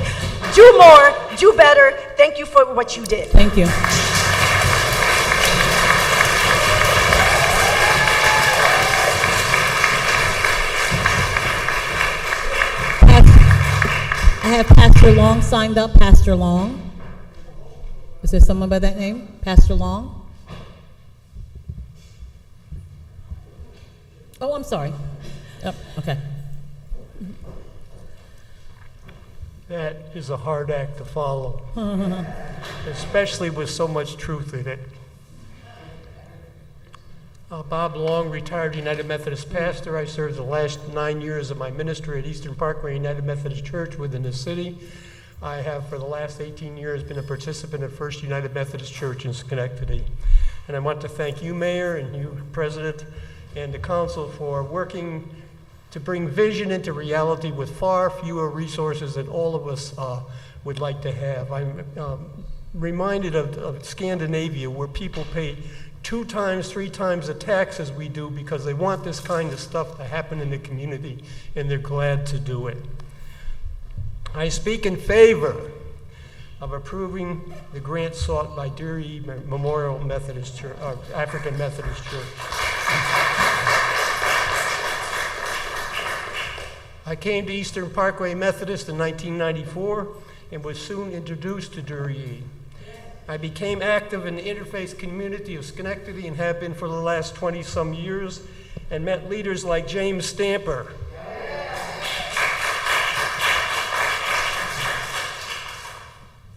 Do more, do better. Thank you for what you did. Thank you. have Pastor Long signed up. Pastor Long. Is there someone by that name? Pastor Long? Oh, I'm sorry. Oh, okay. That is a hard act to follow, especially with so much truth in it. Bob Long, retired United Methodist pastor. I served the last 9 years of my ministry at Eastern Parkway United Methodist Church within the city. I have, for the last 18 years, been a participant at First United Methodist Church in Schenectady. And I want to thank you, Mayor, and you, President, and the Council for working to bring vision into reality with far fewer resources than all of us would like to have. I'm reminded of Scandinavia, where people pay 2 times, 3 times the taxes we do because they want this kind of stuff to happen in the community, and they're glad to do it. I speak in favor of approving the grant sought by Deary Memorial Methodist Church, African Methodist Church. I came to Eastern Parkway Methodist in 1994 and was soon introduced to Deary. I became active in the interfaith community of Schenectady and have been for the last 20-some years, and met leaders like James Stamper,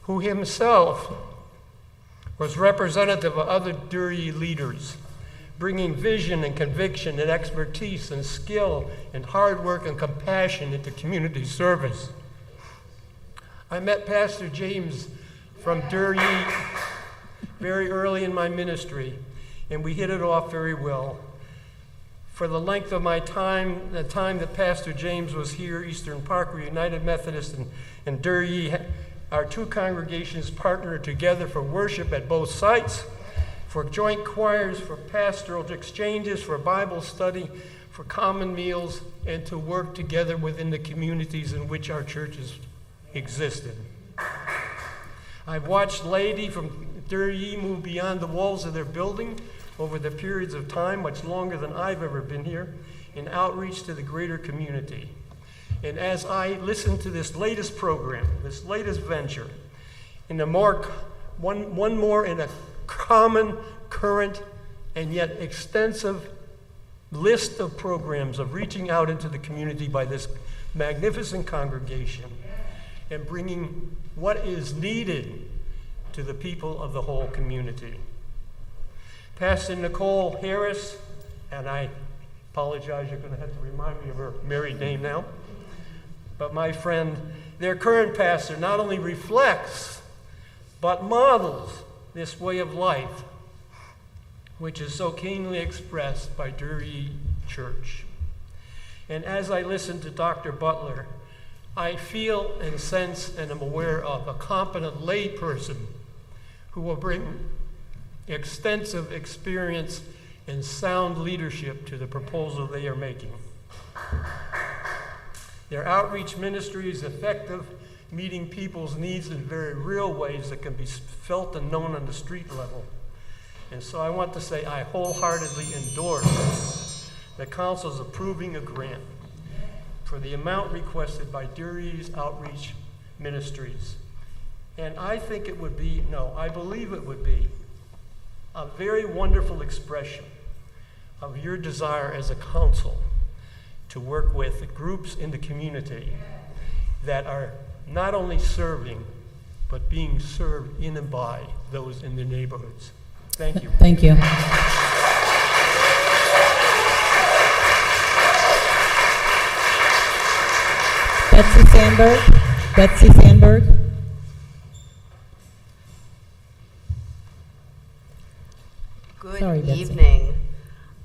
who himself was representative of other Deary leaders, bringing vision and conviction and expertise and skill and hard work and compassion into community service. I met Pastor James from Deary very early in my ministry, and we hit it off very well. For the length of my time, the time that Pastor James was here, Eastern Parkway United Methodist and Deary, our 2 congregations partnered together for worship at both sites, for joint choirs, for pastoral exchanges, for Bible study, for common meals, and to work together within the communities in which our churches existed. I've watched laity from Deary move beyond the walls of their building over the periods of time, much longer than I've ever been here, in outreach to the greater community. And as I listen to this latest program, this latest venture, in one more in a common, current, and yet extensive list of programs of reaching out into the community by this magnificent congregation and bringing what is needed to the people of the whole community. Pastor Nicole Harris, and I apologize, you're going to have to remind me of her married name now, but my friend, their current pastor, not only reflects but models this way of life, which is so keenly expressed by Deary Church. And as I listen to Dr. Butler, I feel and sense and am aware of a competent lay person who will bring extensive experience and sound leadership to the proposal they are making. Their outreach ministry is effective, meeting people's needs in very real ways that can be felt and known on the street level. And so I want to say I wholeheartedly endorse the council's approving a grant for the amount requested by Deary's outreach ministries. And I think it would be, no, I believe it would be a very wonderful expression of your desire as a council to work with groups in the community that are not only serving, but being served in and by those in their neighborhoods. Thank you. Thank you. Betsy Sandberg. Good evening.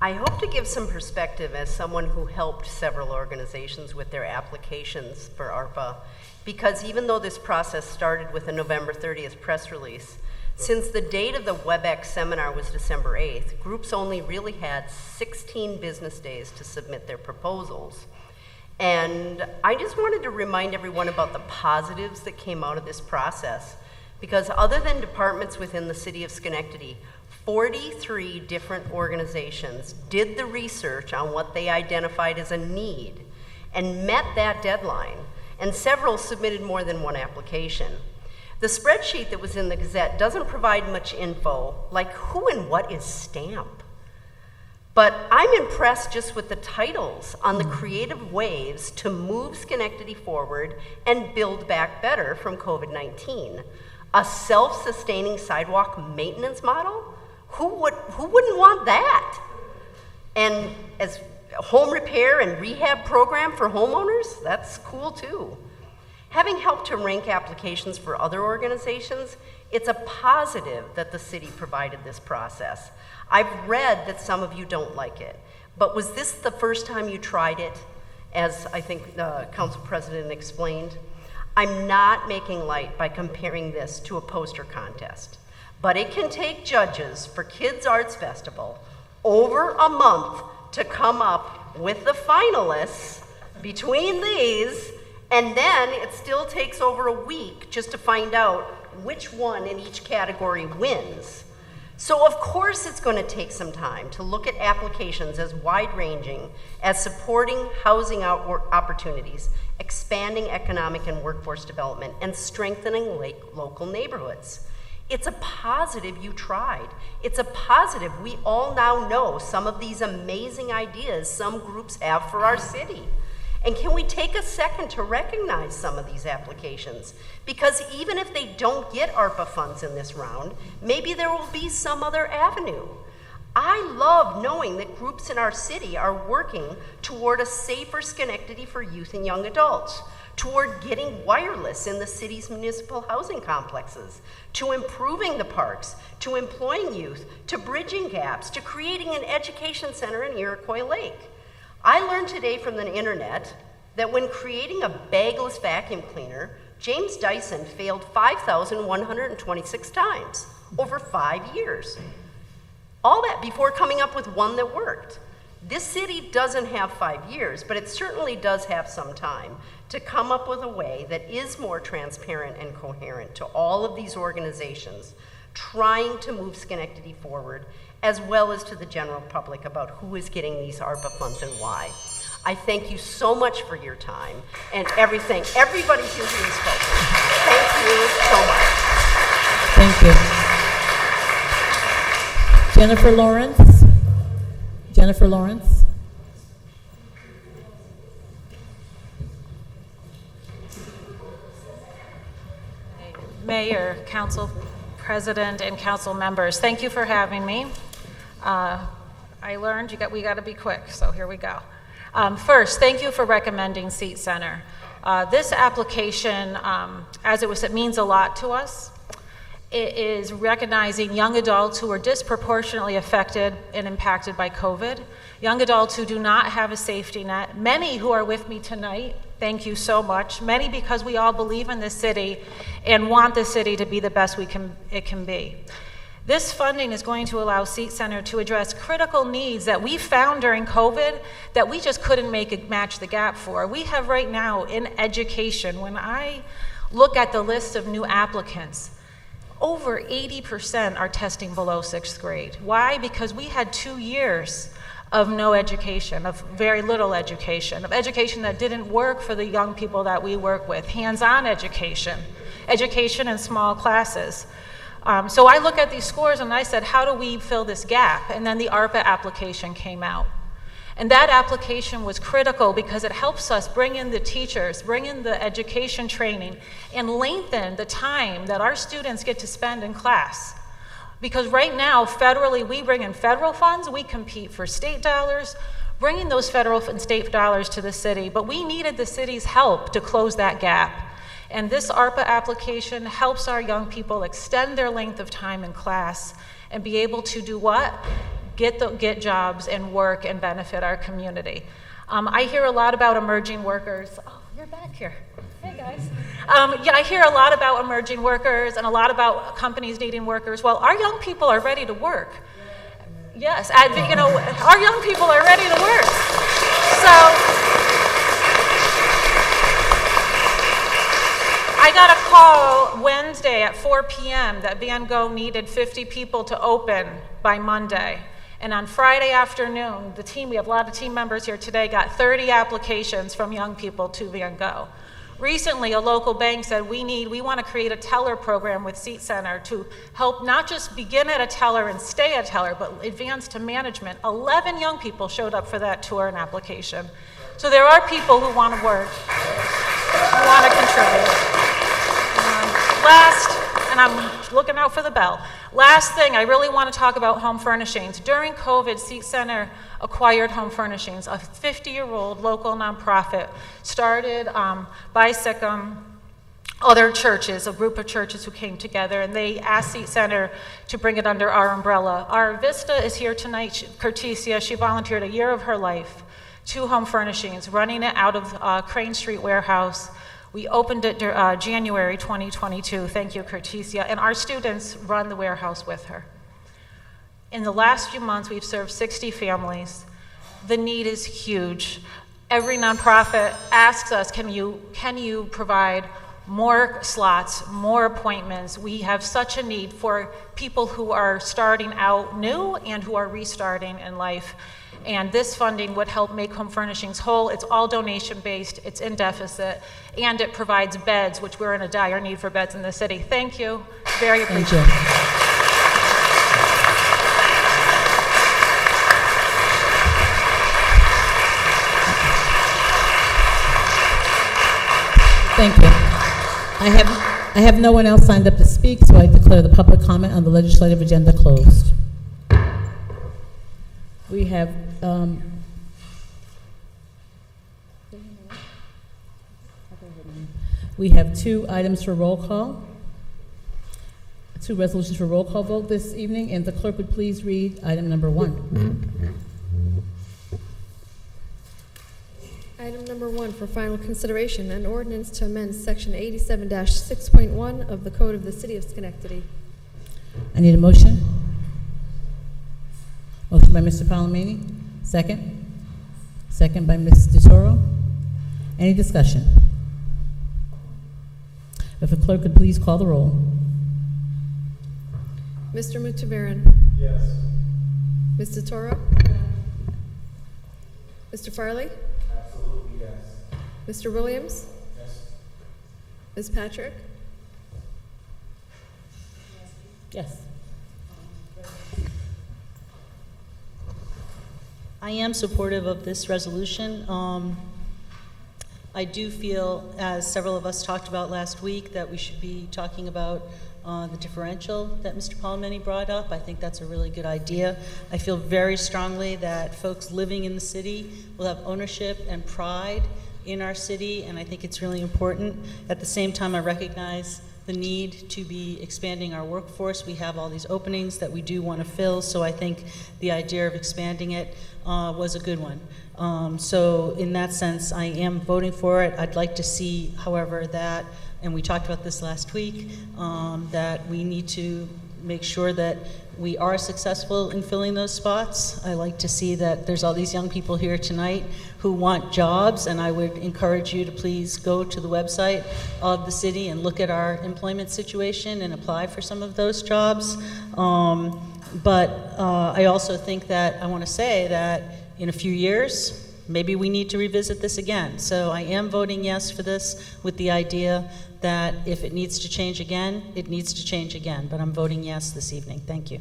I hope to give some perspective as someone who helped several organizations with their applications for ARPA, because even though this process started with a November 30th press release, since the date of the WebEx seminar was December 8th, groups only really had 16 business days to submit their proposals. And I just wanted to remind everyone about the positives that came out of this process, because other than departments within the city of Schenectady, 43 different organizations did the research on what they identified as a need and met that deadline. and several submitted more than one application. The spreadsheet that was in the Gazette doesn't provide much info, like who and what is STAMP. But I'm impressed just with the titles on the creative waves to move Schenectady forward and build back better from COVID-19. A self-sustaining sidewalk maintenance model? Who wouldn't want that? And as a home repair and rehab program for homeowners, that's cool too. Having helped to rank applications for other organizations, it's a positive that the city provided this process. I've read that some of you don't like it, but was this the first time you tried it, as I think the council president explained? I'm not making light by comparing this to a poster contest, but it can take judges for Kids Arts Festival over a month to come up with the finalists between these, and then it still takes over a week just to find out which one in each category wins. So of course it's going to take some time to look at applications as wide-ranging as supporting housing opportunities, expanding economic and workforce development, and strengthening local neighborhoods. It's a positive you tried. It's a positive we all now know some of these amazing ideas some groups have for our city. And can we take a second to recognize some of these applications? Because even if they don't get ARPA funds in this round, maybe there will be some other avenue. I love knowing that groups in our city are working toward a safer Schenectady for youth and young adults, toward getting wireless in the city's municipal housing complexes, to improving the parks, to employing youth, to bridging gaps, to creating an education center in Iroquois Lake. I learned today from the internet that when creating a bagless vacuum cleaner, James Dyson failed 5,126 times over 5 years. All that before coming up with one that worked. This city doesn't have 5 years, but it certainly does have some time to come up with a way that is more transparent and coherent to all of these organizations trying to move Schenectady forward, as well as to the general public about who is getting these ARPA funds and why. I thank you so much for your time and everything. Everybody here who has spoken. Thank you so much. Thank you. Jennifer Lawrence. Jennifer Lawrence. Mayor, Council President, and Council members, thank you for having me. I learned we got to be quick, so here we go. First, thank you for recommending Seat Center. This application, it means a lot to us. It is recognizing young adults who are disproportionately affected and impacted by COVID, young adults who do not have a safety net, many who are with me tonight, thank you so much, many because we all believe in this city and want the city to be the best it can be. This funding is going to allow Seat Center to address critical needs that we found during COVID that we just couldn't match the gap for. We have right now in education, when I look at the list of new applicants, over 80% are testing below 6th grade. Why? Because we had 2 years of no education, of very little education, of education that didn't work for the young people that we work with, hands-on education, education in small classes. So I look at these scores and I said, how do we fill this gap? And then the ARPA application came out. And that application was critical because it helps us bring in the teachers, bring in the education training, and lengthen the time that our students get to spend in class. Because right now, federally, we bring in federal funds, we compete for state dollars, bringing those federal and state dollars to the city, but we needed the city's help to close that gap. And this ARPA application helps our young people extend their length of time in class and be able to do what? Get jobs and work and benefit our community. I hear a lot about emerging workers. Oh, you're back here. Hey, guys. I hear a lot about emerging workers and a lot about companies needing workers. Well, our young people are ready to work. Yes, our young people are ready to work. I got a call Wednesday at 4 p.m. that Van Gogh needed 50 people to open by Monday. And on Friday afternoon, we have a lot of team members here today, got 30 applications from young people to Van Gogh. Recently, a local bank said, we want to create a teller program with Seat Center to help not just begin at a teller and stay at a teller, but advance to management. 11 young people showed up for that tour and application. So there are people who want to work, who want to contribute. Last, and I'm looking out for the bell. Last thing, I really want to talk about home furnishings. During COVID, Seat Center acquired Home Furnishings, a 50-year-old local nonprofit started by SICM, other churches, a group of churches who came together, and they asked Seat Center to bring it under our umbrella. Our Vista is here tonight. Cortesia, she volunteered a year of her life to Home Furnishings, running it out of Crane Street Warehouse. We opened it January 2022. Thank you, Cortesia. And our students run the warehouse with her. In the last few months, we've served 60 families. The need is huge. Every nonprofit asks us, can you provide more slots, more appointments? We have such a need for people who are starting out new and who are restarting in life. And this funding would help make Home Furnishings whole. It's all donation-based, it's in deficit, and it provides beds, which we're in a dire need for beds in the city. Thank you. Very appreciated. Thank you. I have no one else signed up to speak, so I declare the public comment on the legislative agenda closed. We have two items for roll call, two resolutions for roll call vote this evening, and the clerk would please read item number 1. Item number 1 for final consideration, an ordinance to amend section 87-6.1 of the Code of the City of Schenectady. I need a motion. Motion by Mr. Palomini. Second. Second by Ms. DeToro. Any discussion? If the clerk could please call the roll. Mr. Mutabaran. Yes. Ms. DeToro. Mr. Farley. Absolutely yes. Mr. Williams. Yes. Ms. Patrick. Yes. I am supportive of this resolution. I do feel, as several of us talked about last week, that we should be talking about the differential that Mr. Palomini brought up. I think that's a really good idea. I feel very strongly that folks living in the city will have ownership and pride in our city, and I think it's really important. At the same time, I recognize the need to be expanding our workforce. We have all these openings that we do want to fill, so I think the idea of expanding it was a good one. So in that sense, I am voting for it. I'd like to see, however, that, and we talked about this last week, that we need to make sure that we are successful in filling those spots. I like to see that there's all these young people here tonight who want jobs, and I would encourage you to please go to the website of the city and look at our employment situation and apply for some of those jobs. But I also think that I want to say that in a few years, maybe we need to revisit this again. So I am voting yes for this with the idea that if it needs to change again, it needs to change again. But I'm voting yes this evening. Thank you.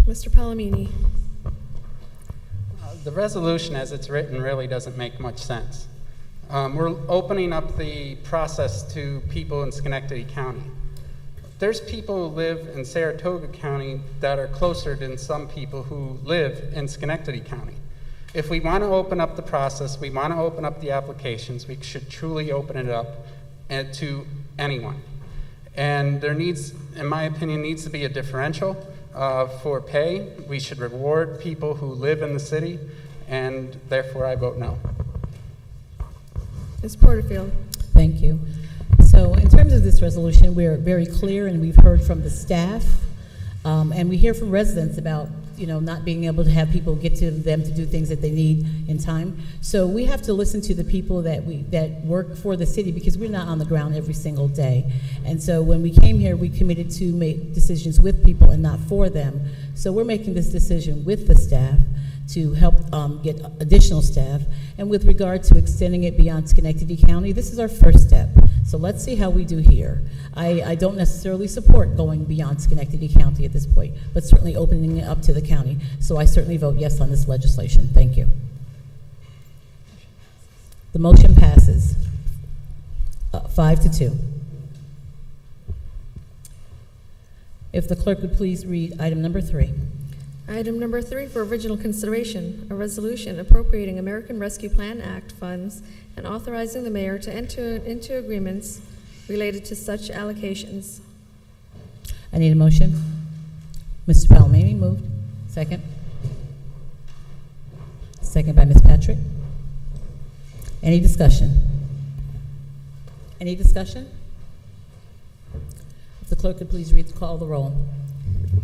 Mr. Palomini. The resolution as it's written really doesn't make much sense. We're opening up the process to people in Schenectady County. There's people who live in Saratoga County that are closer than some people who live in Schenectady County. If we want to open up the process, we want to open up the applications, we should truly open it up to anyone. And there needs, in my opinion, needs to be a differential for pay. We should reward people who live in the city, and therefore I vote no. Ms. Porterfield. Thank you. So in terms of this resolution, we are very clear, and we've heard from the staff, and we hear from residents about not being able to have people get to them to do things that they need in time. So we have to listen to the people that work for the city, because we're not on the ground every single day. And so when we came here, we committed to make decisions with people and not for them. So we're making this decision with the staff to help get additional staff. And with regard to extending it beyond Schenectady County, this is our first step. So let's see how we do here. I don't necessarily support going beyond Schenectady County at this point, but certainly opening it up to the county. So I certainly vote yes on this legislation. Thank you. The motion passes 5-2. If the clerk would please read item number 3. Item number 3 for original consideration, a resolution appropriating American Rescue Plan Act funds and authorizing the mayor to enter into agreements related to such allocations. I need a motion. Mr. Palomini moved. Second. Second by Ms. Patrick. Any discussion? Any discussion? If the clerk could please call the roll.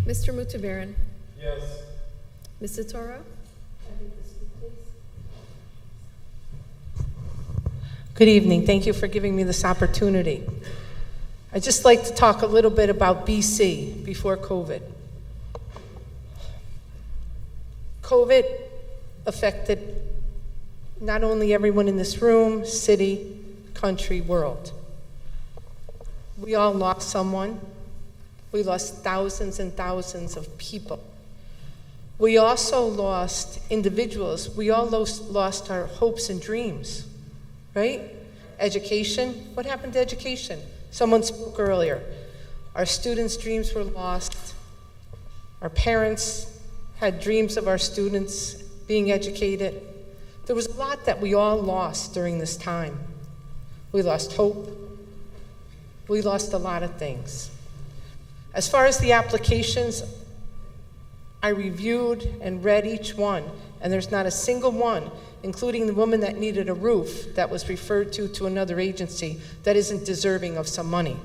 Mr. Mutabaran. Yes. Mrs. Toro. Good evening. Thank you for giving me this opportunity. I'd just like to talk a little bit about BC before COVID. COVID affected not only everyone in this room, city, country, world. We all lost someone. We lost thousands and thousands of people. We also lost individuals. We all lost our hopes and dreams, right? Education. What happened to education? Someone spoke earlier. Our students' dreams were lost. Our parents had dreams of our students being educated. There was a lot that we all lost during this time. We lost hope. We lost a lot of things. As far as the applications, I reviewed and read each one, and there's not a single one, including the woman that needed a roof that was referred to another agency, that isn't deserving of some money.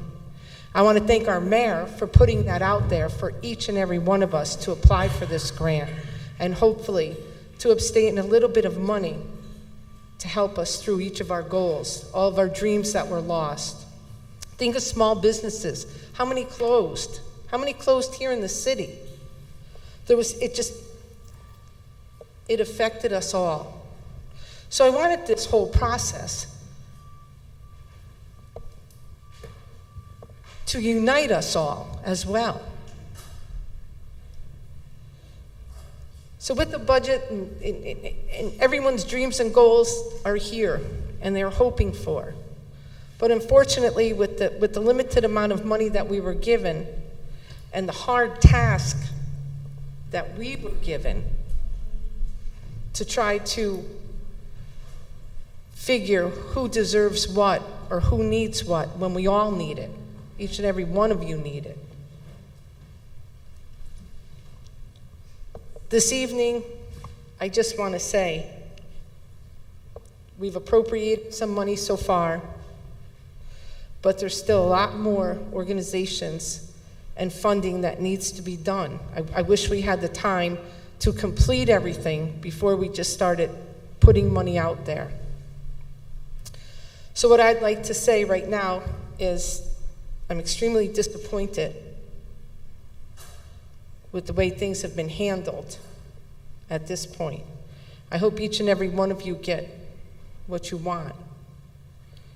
I want to thank our mayor for putting that out there for each and every one of us to apply for this grant, and hopefully to abstain a little bit of money to help us through each of our goals, all of our dreams that were lost. Think of small businesses. How many closed? How many closed here in the city? It affected us all. So I wanted this whole process to unite us all as well. So with the budget, and everyone's dreams and goals are here, and they're hoping for. But unfortunately, with the limited amount of money that we were given, and the hard task that we were given to try to figure who deserves what or who needs what when we all need it. Each and every one of you need it. This evening, I just want to say, we've appropriated some money so far, but there's still a lot more organizations and funding that needs to be done. I wish we had the time to complete everything before we just started putting money out there. So what I'd like to say right now is I'm extremely disappointed with the way things have been handled at this point. I hope each and every one of you get what you want,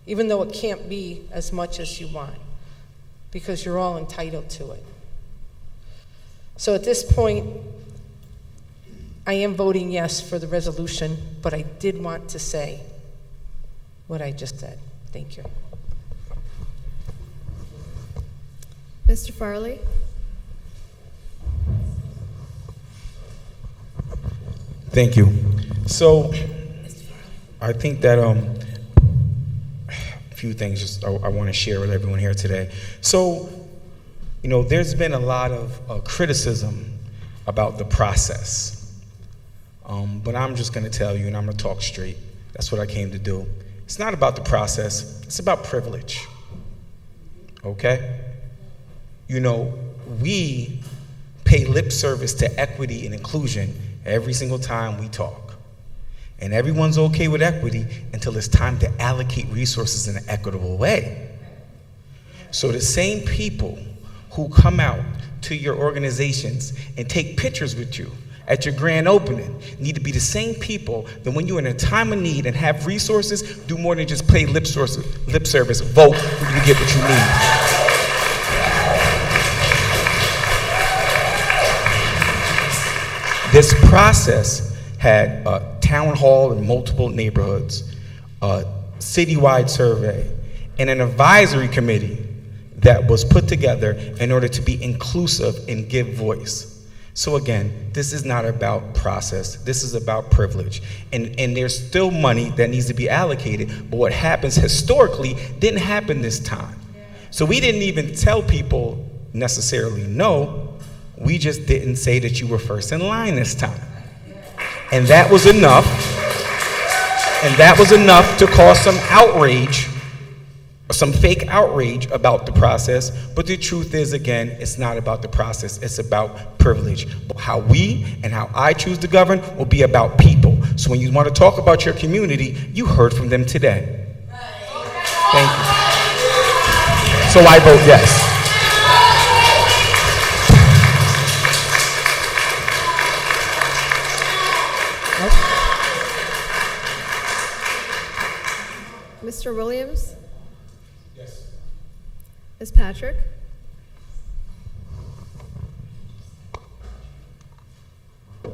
even though it can't be as much as you want, because you're all entitled to it. So at this point, I am voting yes for the resolution, but I did want to say what I just said. Thank you. Mr. Farley. Thank you. So I think that a few things just I want to share with everyone here today. So, you know, there's been a lot of criticism about the process, but I'm just going to tell you, and I'm going to talk straight. That's what I came to do. It's not about the process. It's about privilege. Okay? You know, we pay lip service to equity and inclusion every single time we talk. And everyone's okay with equity until it's time to allocate resources in an equitable way. So the same people who come out to your organizations and take pictures with you at your grand opening need to be the same people that when you're in a time of need and have resources, do more than just play lip service, vote when you get what you need. This process had a town hall in multiple neighborhoods, a citywide survey, and an advisory committee that was put together in order to be inclusive and give voice. So again, this is not about process, this is about privilege. And there's still money that needs to be allocated, but what happens historically didn't happen this time. So we didn't even tell people necessarily no, we just didn't say that you were first in line this time. And that was enough, to cause some outrage, some fake outrage about the process, but the truth is, again, it's not about the process, it's about privilege. But how we and how I choose to govern will be about people. So when you want to talk about your community, you heard from them today. Thank you. So I vote yes. Mr. Williams? Yes. Ms. Patrick? I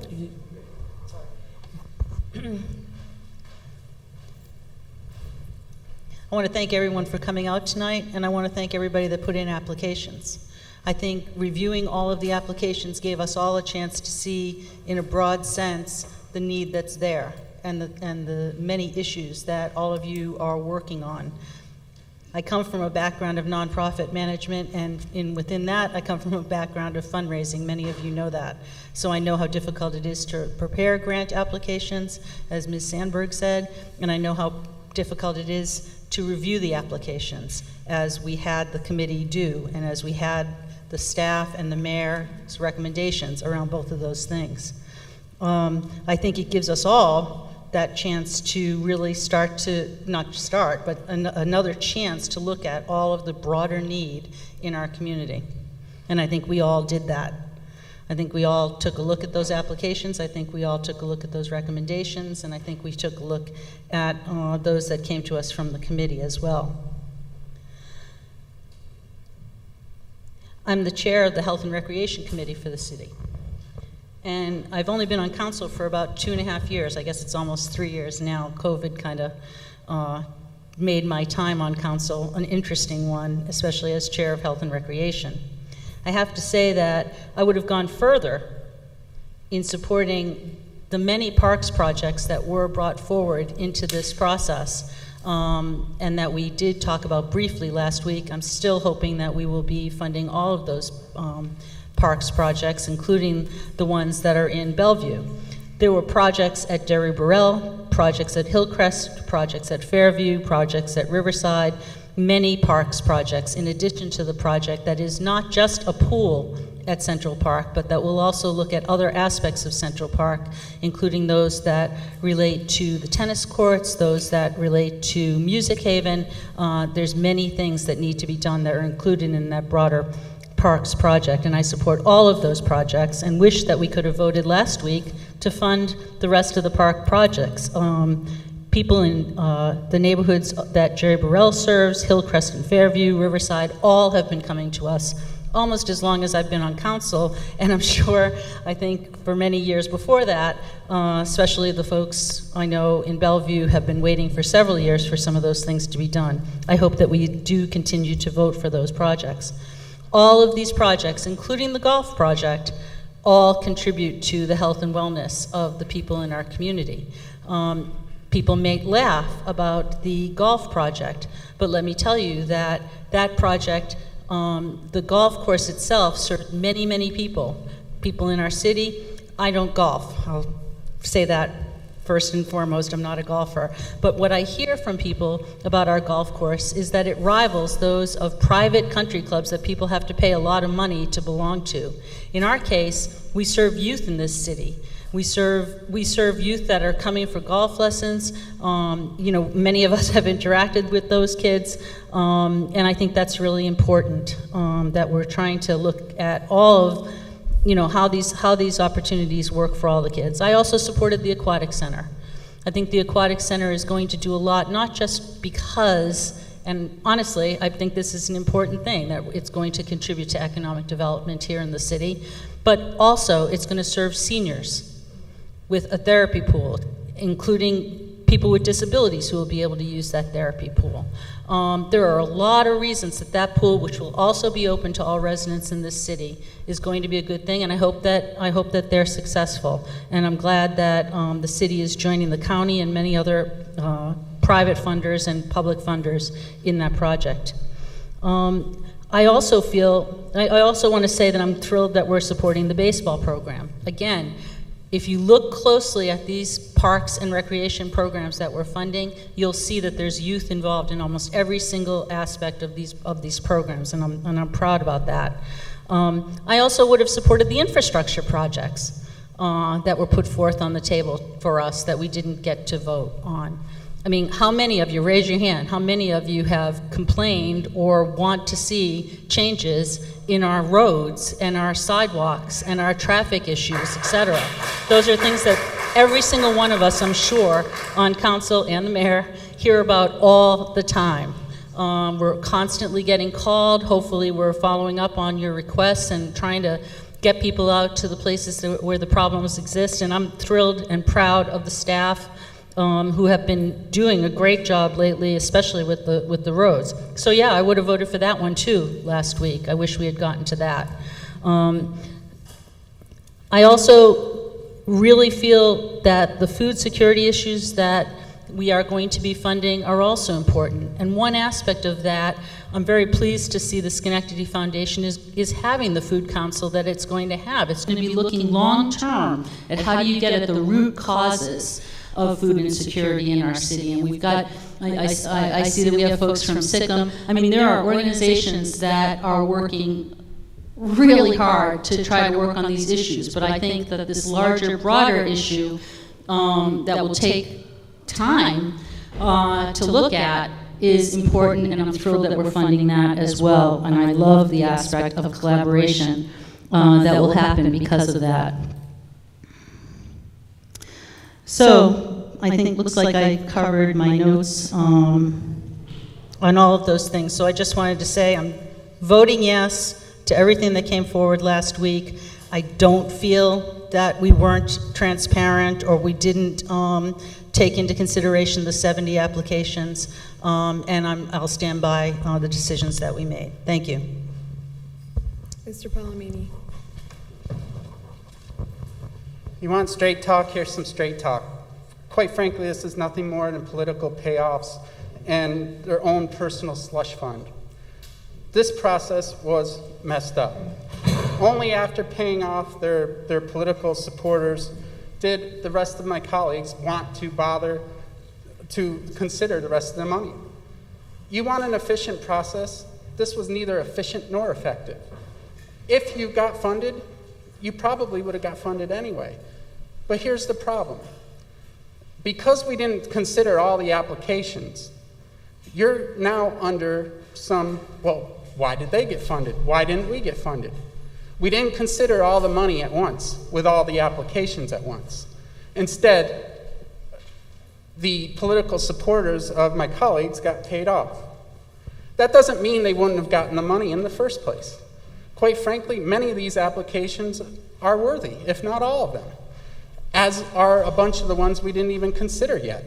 want to thank everyone for coming out tonight, and I want to thank everybody that put in applications. I think reviewing all of the applications gave us all a chance to see, in a broad sense, the need that's there and the many issues that all of you are working on. I come from a background of nonprofit management, and within that, I come from a background of fundraising. Many of you know that. So I know how difficult it is to prepare grant applications, as Ms. Sandberg said, and I know how difficult it is to review the applications, as we had the committee do, and as we had the staff and the mayor's recommendations around both of those things. I think it gives us all that chance to really start to, not start, but another chance to look at all of the broader need in our community. And I think we all did that. I think we all took a look at those applications. I think we all took a look at those recommendations, and I think we took a look at those that came to us from the committee as well. I'm the chair of the Health and Recreation Committee for the city. And I've only been on council for about 2.5 years. I guess it's almost 3 years now. COVID kind of made my time on council an interesting one, especially as chair of Health and Recreation. I have to say that I would have gone further in supporting the many parks projects that were brought forward into this process, and that we did talk about briefly last week. I'm still hoping that we will be funding all of those parks projects, including the ones that are in Bellevue. There were projects at Derry Burrell, projects at Hillcrest, projects at Fairview, projects at Riverside, many parks projects, in addition to the project that is not just a pool at Central Park, but that will also look at other aspects of Central Park, including those that relate to the tennis courts, those that relate to Music Haven. There's many things that need to be done that are included in that broader Parks project, and I support all of those projects and wish that we could have voted last week to fund the rest of the park projects. People in the neighborhoods that Jerry Burrell serves, Hillcrest and Fairview, Riverside, all have been coming to us almost as long as I've been on council, and I'm sure, I think for many years before that, especially the folks I know in Bellevue have been waiting for several years for some of those things to be done. I hope that we do continue to vote for those projects. All of these projects, including the golf project, all contribute to the health and wellness of the people in our community. People may laugh about the golf project, but let me tell you that that project, the golf course itself, served many, many people. People in our city. I don't golf. I'll say that first and foremost. I'm not a golfer. But what I hear from people about our golf course is that it rivals those of private country clubs that people have to pay a lot of money to belong to. In our case, we serve youth in this city. We serve youth that are coming for golf lessons. You know, many of us have interacted with those kids, and I think that's really important, that we're trying to look at all of how these opportunities work for all the kids. I also supported the Aquatic Center. I think the Aquatic Center is going to do a lot, not just because, and honestly, I think this is an important thing, that it's going to contribute to economic development here in the city, but also it's going to serve seniors with a therapy pool, including people with disabilities who will be able to use that therapy pool. There are a lot of reasons that pool, which will also be open to all residents in this city, is going to be a good thing, and I hope that they're successful. And I'm glad that the city is joining the county and many other private funders and public funders in that project. I also want to say that I'm thrilled that we're supporting the baseball program. Again, if you look closely at these parks and recreation programs that we're funding, you'll see that there's youth involved in almost every single aspect of these programs, and I'm proud about that. I also would have supported the infrastructure projects that were put forth on the table for us that we didn't get to vote on. I mean, how many of you, raise your hand, how many of you have complained or want to see changes in our roads and our sidewalks and our traffic issues, et cetera? Those are things that every single one of us, I'm sure, on council and the mayor, hear about all the time. We're constantly getting called. Hopefully we're following up on your requests and trying to get people out to the places where the problems exist. And I'm thrilled and proud of the staff who have been doing a great job lately, especially with the roads. So yeah, I would have voted for that one too last week. I wish we had gotten to that. I also really feel that the food security issues that we are going to be funding are also important. And one aspect of that, I'm very pleased to see the Schenectady Foundation is having the food council that it's going to have. It's going to be looking long term at how do you get at the root causes of food insecurity in our city. And we've got, I see that we have folks from SICM. I mean, there are organizations that are working really hard to try to work on these issues, but I think that this larger, broader issue that will take time to look at is important, and I'm thrilled that we're funding that as well. And I love the aspect of collaboration that will happen because of that. So I think looks like I covered my notes on all of those things. So I just wanted to say I'm voting yes to everything that came forward last week. I don't feel that we weren't transparent or we didn't take into consideration the 70 applications, and I'll stand by the decisions that we made. Thank you. Mr. Palomini. You want straight talk? Here's some straight talk. Quite frankly, this is nothing more than political payoffs and their own personal slush fund. This process was messed up. Only after paying off their political supporters did the rest of my colleagues want to bother to consider the rest of the money. You want an efficient process? This was neither efficient nor effective. If you got funded, you probably would have got funded anyway. But here's the problem. Because we didn't consider all the applications, you're now under some, well, why did they get funded? Why didn't we get funded? We didn't consider all the money at once with all the applications at once. Instead, the political supporters of my colleagues got paid off. That doesn't mean they wouldn't have gotten the money in the first place. Quite frankly, many of these applications are worthy, if not all of them, as are a bunch of the ones we didn't even consider yet.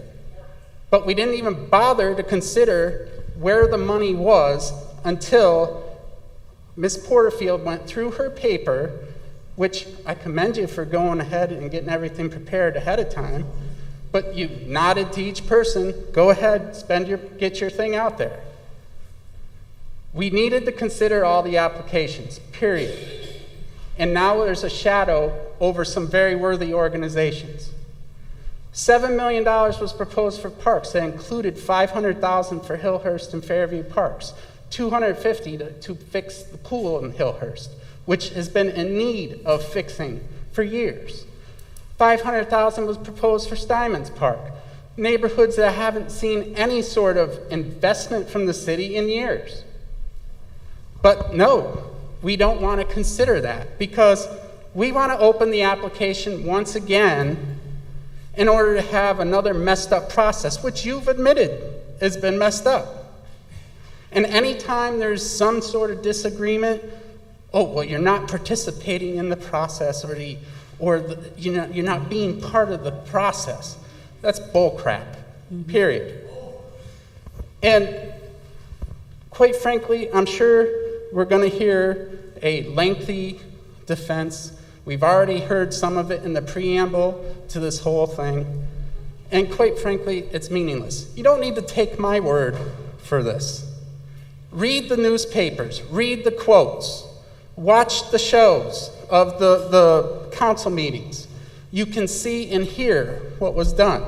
But we didn't even bother to consider where the money was until Ms. Porterfield went through her paper, which I commend you for going ahead and getting everything prepared ahead of time, but you nodded to each person, go ahead, get your thing out there. We needed to consider all the applications, period. And now there's a shadow over some very worthy organizations. $7 million was proposed for parks. That included $500,000 for Hillhurst and Fairview Parks, $250,000 to fix the pool in Hillhurst, which has been in need of fixing for years. $500,000 was proposed for Steinman's Park, neighborhoods that haven't seen any sort of investment from the city in years. But no, we don't want to consider that because We want to open the application once again in order to have another messed up process, which you've admitted has been messed up. And anytime there's some sort of disagreement, oh, well, you're not participating in the process, you're not being part of the process. That's bullcrap, period. And quite frankly, I'm sure we're going to hear a lengthy defense. We've already heard some of it in the preamble to this whole thing. And quite frankly, it's meaningless. You don't need to take my word for this. Read the newspapers, read the quotes, watch the shows of the council meetings. You can see and hear what was done.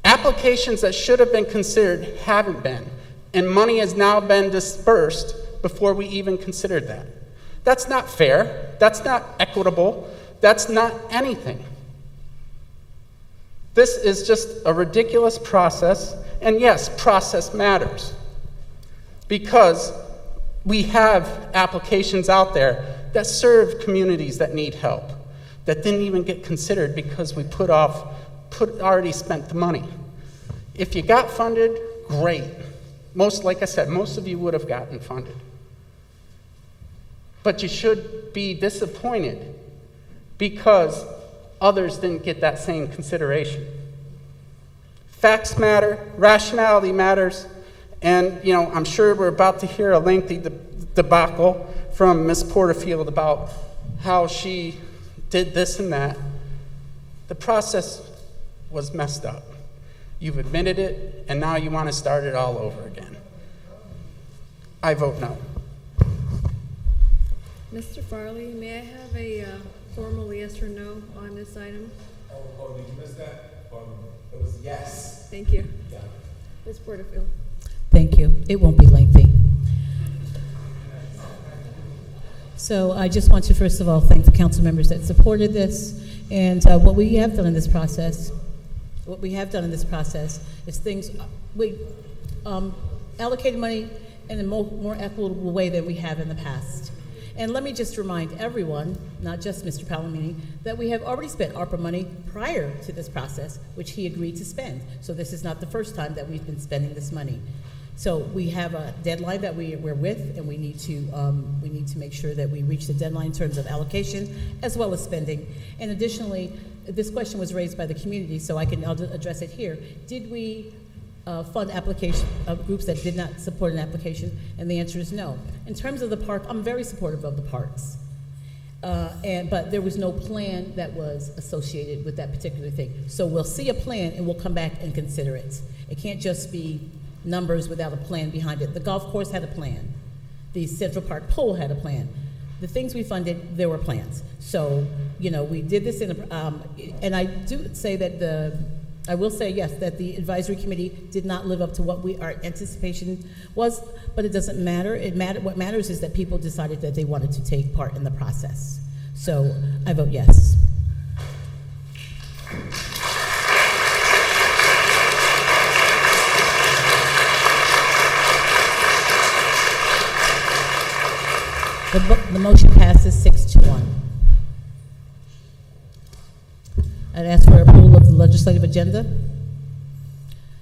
Applications that should have been considered haven't been, and money has now been dispersed before we even considered that. That's not fair. That's not equitable. That's not anything. This is just a ridiculous process, and yes, process matters, because we have applications out there that serve communities that need help, that didn't even get considered because we already spent the money. If you got funded, great. Like I said, most of you would have gotten funded. But you should be disappointed because others didn't get that same consideration. Facts matter, rationality matters, and I'm sure we're about to hear a lengthy debacle from Ms. Porterfield about how she did this and that. The process was messed up. You've admitted it, and now you want to start it all over again. I vote no. Mr. Farley, may I have a formal yes or no on this item? Oh, did you miss that? It was yes. Thank you. Yeah. Ms. Porterfield. Thank you. It won't be lengthy. So I just want to first of all thank the council members that supported this, and what we have done in this process is we allocated money in a more equitable way than we have in the past. And let me just remind everyone, not just Mr. Palomini, that we have already spent ARPA money prior to this process, which he agreed to spend. So this is not the first time that we've been spending this money. So we have a deadline that we're with, and we need to make sure that we reach the deadline in terms of allocation as well as spending. And additionally, this question was raised by the community, so I'll address it here. Did we fund application groups that did not support an application? And the answer is no. In terms of the park, I'm very supportive of the parks. But there was no plan that was associated with that particular thing. So we'll see a plan and we'll come back and consider it. It can't just be numbers without a plan behind it. The golf course had a plan. The Central Park pool had a plan. The things we funded, there were plans. So, we did this and I do say that I will say, yes, that the advisory committee did not live up to what our anticipation was, but it doesn't matter. What matters is that people decided that they wanted to take part in the process. So I vote yes. The motion passes 6-1. I'd ask for approval of the legislative agenda.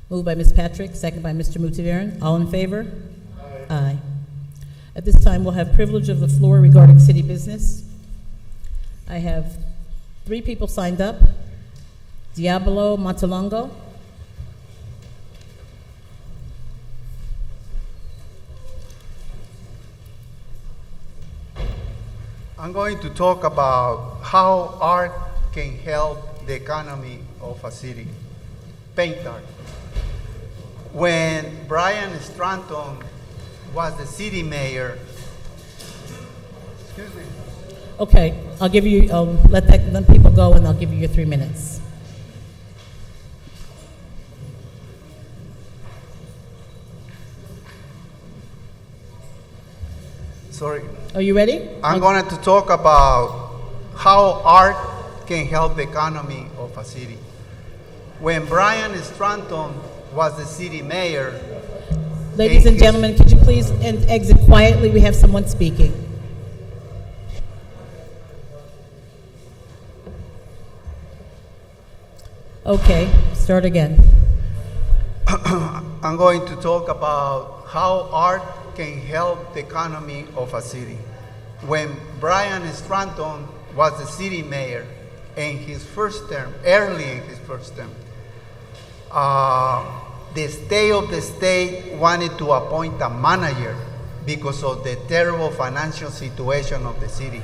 Moved by Ms. Patrick, second by Mr. Mutaviran. All in favor? Aye. Aye. At this time, we'll have privilege of the floor regarding city business. I have 3 people signed up. Diablo Montalongo. I'm going to talk about how art can help the economy of a city. Paint art. When Brian Stranton was the city mayor, excuse me. Okay, I'll give you, let people go and I'll give you your 3 minutes. Sorry. Are you ready? I'm going to talk about how art can help the economy of a city. When Brian Stranton was the city mayor. Ladies and gentlemen, could you please exit quietly? We have someone speaking. Okay, start again. I'm going to talk about how art can help the economy of a city. When Brian Stratton was the city mayor in his first term, early in his first term, the state of the state wanted to appoint a manager because of the terrible financial situation of the city.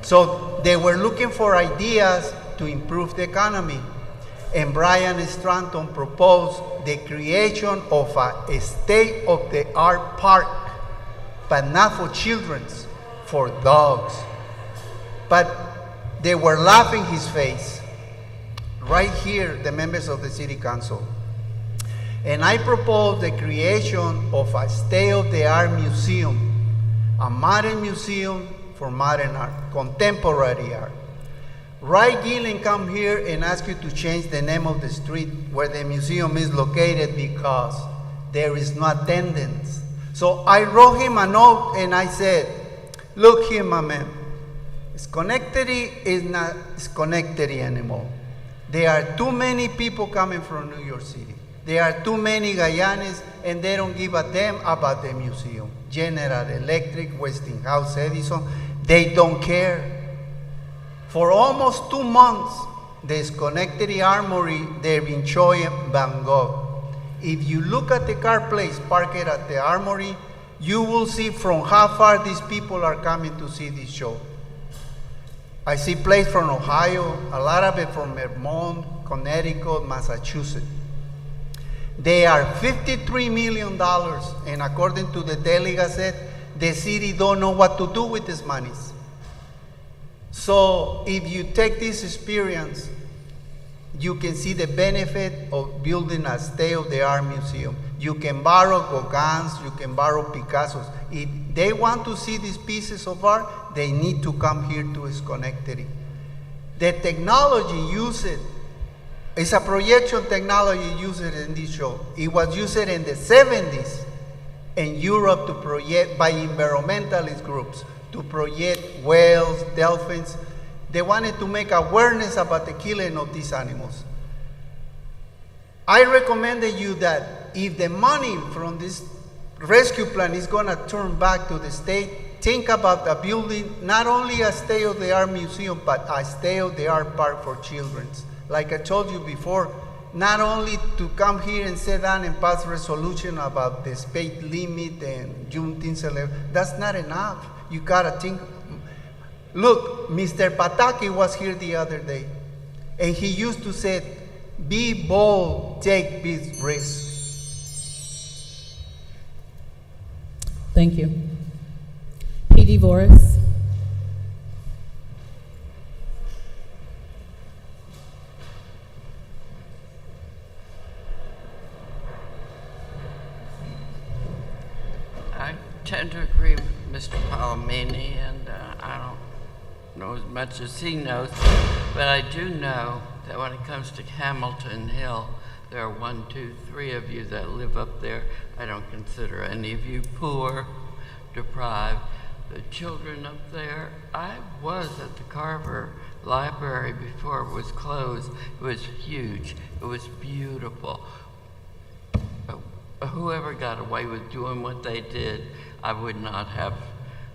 So they were looking for ideas to improve the economy. And Brian Stratton proposed the creation of a state-of-the-art park, but not for children, for dogs. But they were laughing his face. Right here, the members of the city council. And I proposed the creation of a state-of-the-art museum, a modern museum for modern art, contemporary art. Wright Gillen come here and ask you to change the name of the street where the museum is located because there is no attendance. So I wrote him a note and I said, look here, my man, Schenectady is not Schenectady anymore. There are too many people coming from New York City. There are too many Guyanese and they don't give a damn about the museum. General Electric, Westinghouse, Edison, they don't care. For almost 2 months, the Schenectady Armory, they've been showing Van Gogh. If you look at the car place parked at the Armory, you will see from how far these people are coming to see this show. I see plays from Ohio, a lot of it from Vermont, Connecticut, Massachusetts. They are $53 million, and according to the Daily Gazette, the city don't know what to do with these monies. So if you take this experience, you can see the benefit of building a state-of-the-art museum. You can borrow Gauguin's, you can borrow Picasso's. If they want to see these pieces of art, they need to come here to Schenectady. The technology used, it's a projection technology used in this show. It was used in the 70s in Europe to project by environmentalist groups, to project whales, dolphins. They wanted to make awareness about the killing of these animals. I recommended you that if the money from this rescue plan is going to turn back to the state, think about the building, not only a state-of-the-art museum, but a state-of-the-art park for children. Like I told you before, not only to come here and sit down and pass resolution about the speed limit and Juneteenth, that's not enough. You gotta think. Look, Mr. Pataki was here the other day, and he used to say, be bold, take big risk. Thank you. P.D. Voris. I tend to agree with Mr. Palomini, and I don't know as much as he knows, but I do know that when it comes to Hamilton Hill, there are 1, 2, 3 of you that live up there. I don't consider any of you poor, deprived. The children up there, I was at the Carver Library before it was closed. It was huge. It was beautiful. Whoever got away with doing what they did, I would not have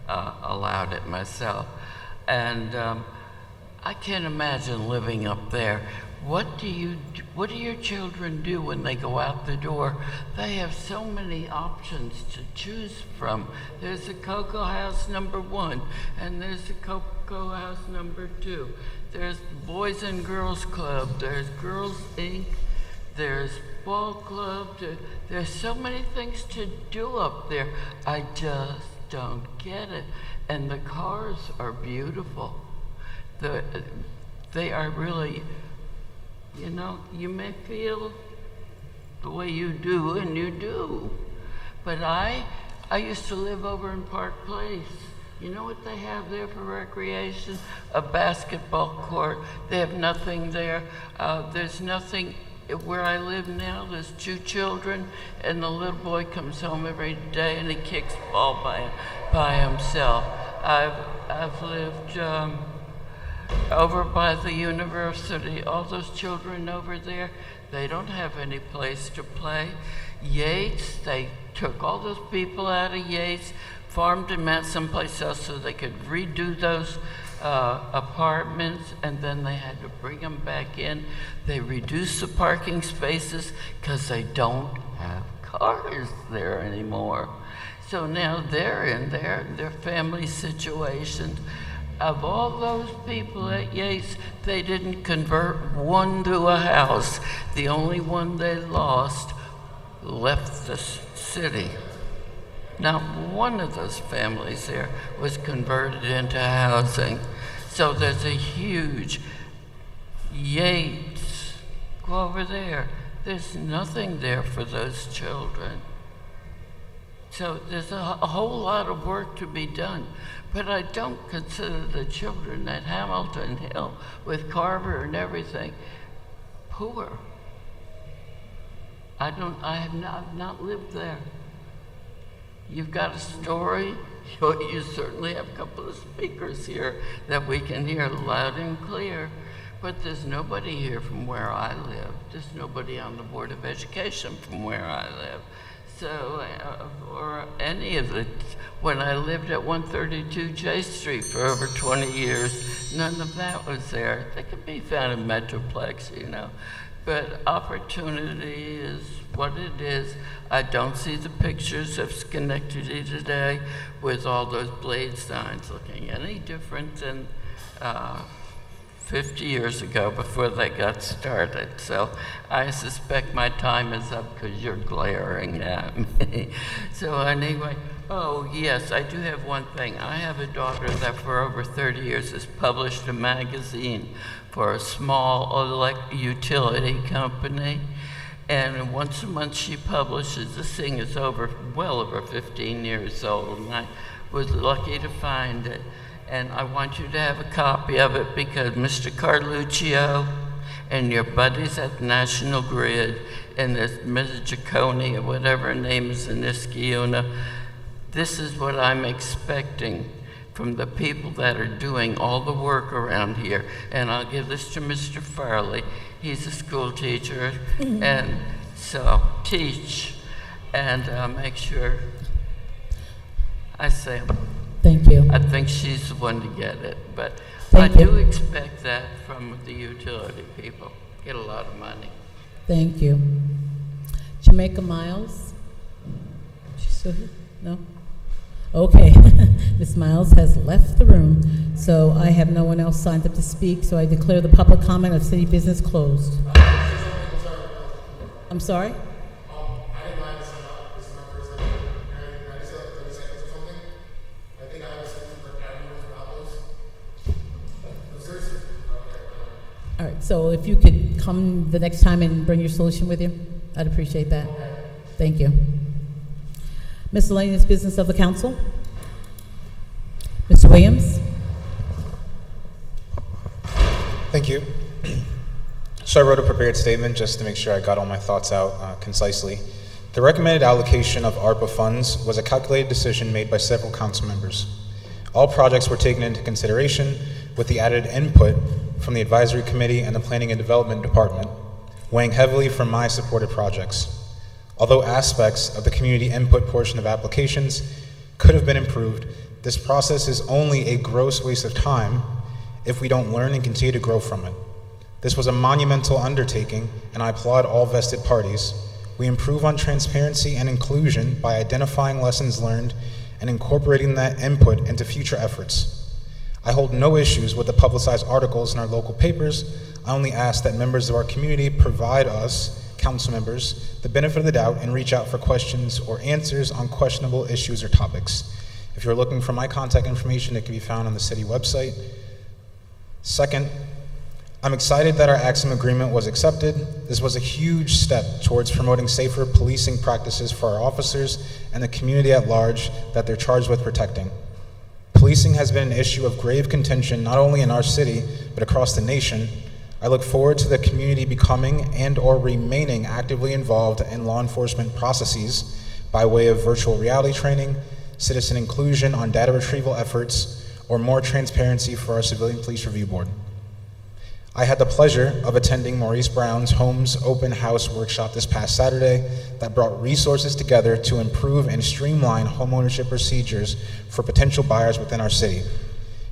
allowed it myself. And I can't imagine living up there. What do your children do when they go out the door? They have so many options to choose from. There's a Cocoa House #1, and there's a Cocoa House #2. There's Boys and Girls Club, there's Girls Inc., there's Ball Club, there's so many things to do up there. I just don't get it. And the cars are beautiful. They are really, you know, you may feel the way you do, and you do. But I used to live over in Park Place. You know what they have there for recreation? A basketball court. They have nothing there. There's nothing where I live now. There's 2 children, and the little boy comes home every day and he kicks ball by himself. I've lived over by the university, all those children over there, they don't have any place to play. Yates, they took all those people out of Yates, farmed them out someplace else so they could redo those apartments, and then they had to bring them back in. They reduced the parking spaces because they don't have cars there anymore. So now they're in their family situations. Of all those people at Yates, they didn't convert one to a house. The only one they lost left the city. Not one of those families there was converted into housing. So there's a huge Yates. Go over there. There's nothing there for those children. So there's a whole lot of work to be done. But I don't consider the children at Hamilton Hill with Carver and everything poor. I have not lived there. You've got a story. You certainly have a couple of speakers here that we can hear loud and clear. But there's nobody here from where I live. There's nobody on the Board of Education from where I live. So, or any of the, when I lived at 132 J Street for over 20 years, none of that was there. They could be found in Metroplex, you know. But opportunity is what it is. I don't see the pictures of Schenectady today with all those blade signs looking any different than 50 years ago before they got started. So I suspect my time is up because you're glaring at me. So anyway, oh yes, I do have one thing. I have a daughter that for over 30 years has published a magazine for a small utility company. And once a month she publishes. This thing is well over 15 years old, and I was lucky to find it. And I want you to have a copy of it because Mr. Carluccio and your buddies at National Grid and this Mrs. Giacone or whatever her name is in Niskiuna, this is what I'm expecting from the people that are doing all the work around here. And I'll give this to Mr. Farley. He's a school teacher, and so teach and make sure I say thank you. I think she's the one to get it, but Thank I you. do expect that from the utility people. Get a lot of money. Thank you. Jamaica Miles? She's still here? No? Okay. Ms. Miles has left the room, so I have no one else signed up to speak, so I declare the public comment of city business closed. I'm sorry? I didn't mind this up. This is my first time. Can I just have 30 seconds or something? I think I have a solution for everyone's problems. No, seriously. All right, so if you could come the next time and bring your solution with you, I'd appreciate that. Thank you. Miscellaneous business of the council. Mr. Williams? Thank you. So I wrote a prepared statement just to make sure I got all my thoughts out concisely. The recommended allocation of ARPA funds was a calculated decision made by several council members. All projects were taken into consideration with the added input from the advisory committee and the planning and development department, weighing heavily for my supported projects. Although aspects of the community input portion of applications could have been improved, this process is only a gross waste of time if we don't learn and continue to grow from it. This was a monumental undertaking, and I applaud all vested parties. We improve on transparency and inclusion by identifying lessons learned and incorporating that input into future efforts. I hold no issues with the publicized articles in our local papers. I only ask that members of our community provide us, council members, the benefit of the doubt and reach out for questions or answers on questionable issues or topics. If you're looking for my contact information, it can be found on the city website. Second, I'm excited that our Axum agreement was accepted. This was a huge step towards promoting safer policing practices for our officers and the community at large that they're charged with protecting. Policing has been an issue of grave contention not only in our city, but across the nation. I look forward to the community becoming and/or remaining actively involved in law enforcement processes by way of virtual reality training, citizen inclusion on data retrieval efforts, or more transparency for our Civilian Police Review Board. I had the pleasure of attending Maurice Brown's Homes Open House workshop this past Saturday that brought resources together to improve and streamline homeownership procedures for potential buyers within our city.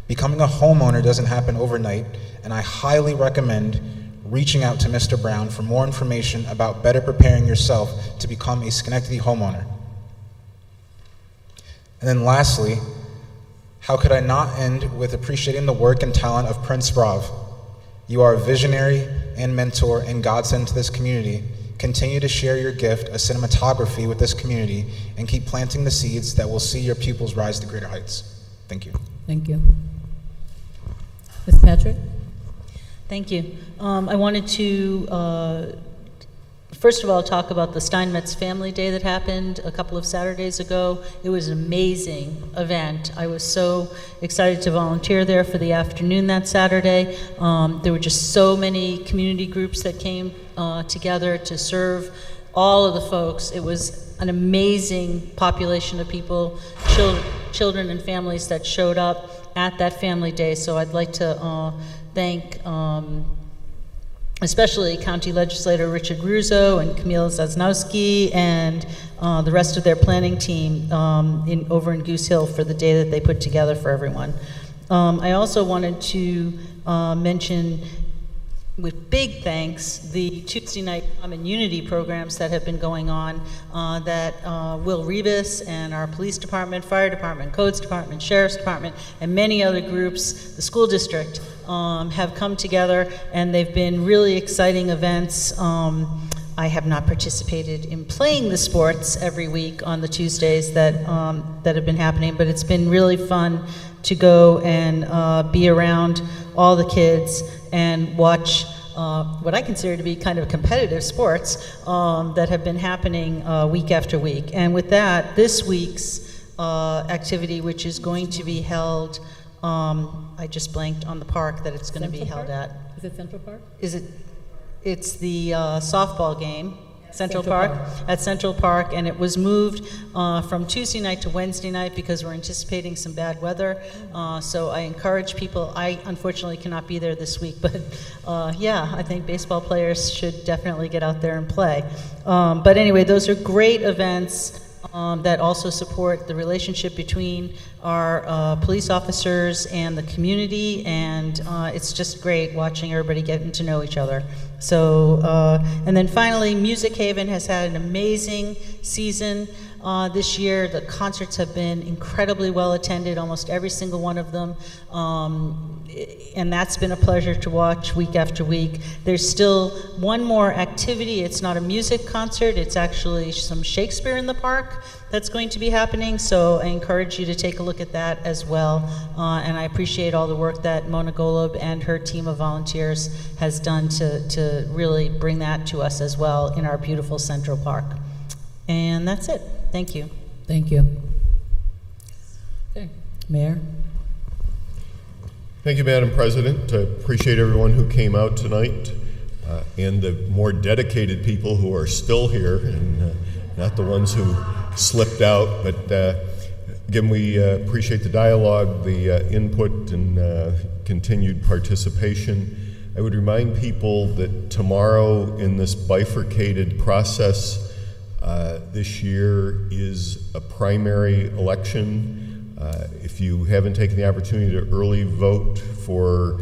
Becoming a homeowner doesn't happen overnight, and I highly recommend reaching out to Mr. Brown for more information about better preparing yourself to become a Schenectady homeowner. And then lastly, how could I not end with appreciating the work and talent of Prince Brav? You are a visionary and mentor and godsend to this community. Continue to share your gift of cinematography with this community and keep planting the seeds that will see your pupils rise to greater heights. Thank you. Thank you. Ms. Patrick? Thank you. I wanted to, first of all, talk about the Steinmetz Family Day that happened a couple of Saturdays ago. It was an amazing event. I was so excited to volunteer there for the afternoon that Saturday. There were just so many community groups that came together to serve all of the folks. It was an amazing population of people, children and families that showed up at that Family Day. So I'd like to thank especially County Legislator Richard Russo and Camille Zasnowski and the rest of their planning team over in Goose Hill for the day that they put together for everyone. I also wanted to mention with big thanks the Tuesday night Common Unity programs that have been going on that Will Rebus and our police department, fire department, codes department, sheriff's department, and many other groups, the school district, have come together, and they've been really exciting events. I have not participated in playing the sports every week on the Tuesdays that have been happening, but it's been really fun to go and be around all the kids and watch what I consider to be kind of competitive sports that have been happening week after week. And with that, this week's activity, which is going to be held, I just blanked on the park that it's going to be held at. Is it Central Park? It's the softball game, Central Park, at Central Park, and it was moved from Tuesday night to Wednesday night because we're anticipating some bad weather. So I encourage people. I unfortunately cannot be there this week, but yeah, I think baseball players should definitely get out there and play. But anyway, those are great events that also support the relationship between our police officers and the community, and it's just great watching everybody getting to know each other. So, and then finally, Music Haven has had an amazing season this year. The concerts have been incredibly well attended, almost every single one of them, and that's been a pleasure to watch week after week. There's still one more activity. It's not a music concert, it's actually some Shakespeare in the Park that's going to be happening, so I encourage you to take a look at that as well. And I appreciate all the work that Mona Golob and her team of volunteers has done to really bring that to us as well in our beautiful Central Park. And that's it. Thank you. Thank you. Okay, Mayor. Thank you, Madam President. I appreciate everyone who came out tonight and the more dedicated people who are still here and not the ones who slipped out. But again, we appreciate the dialogue, the input, and continued participation. I would remind people that tomorrow in this bifurcated process this year is a primary election. If you haven't taken the opportunity to early vote for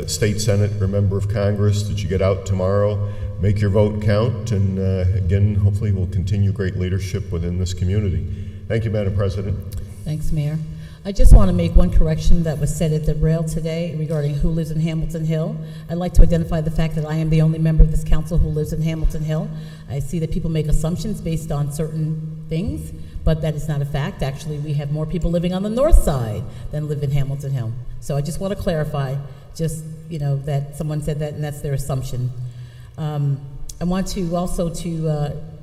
state senate or member of Congress, that you get out tomorrow, make your vote count, and again, hopefully we'll continue great leadership within this community. Thank you, Madam President. Thanks, Mayor. I just want to make one correction that was said at the rail today regarding who lives in Hamilton Hill. I'd like to identify the fact that I am the only member of this council who lives in Hamilton Hill. I see that people make assumptions based on certain things, but that is not a fact. Actually, we have more people living on the north side than live in Hamilton Hill. So I just want to clarify, just, you know, that someone said that and that's their assumption. I want to also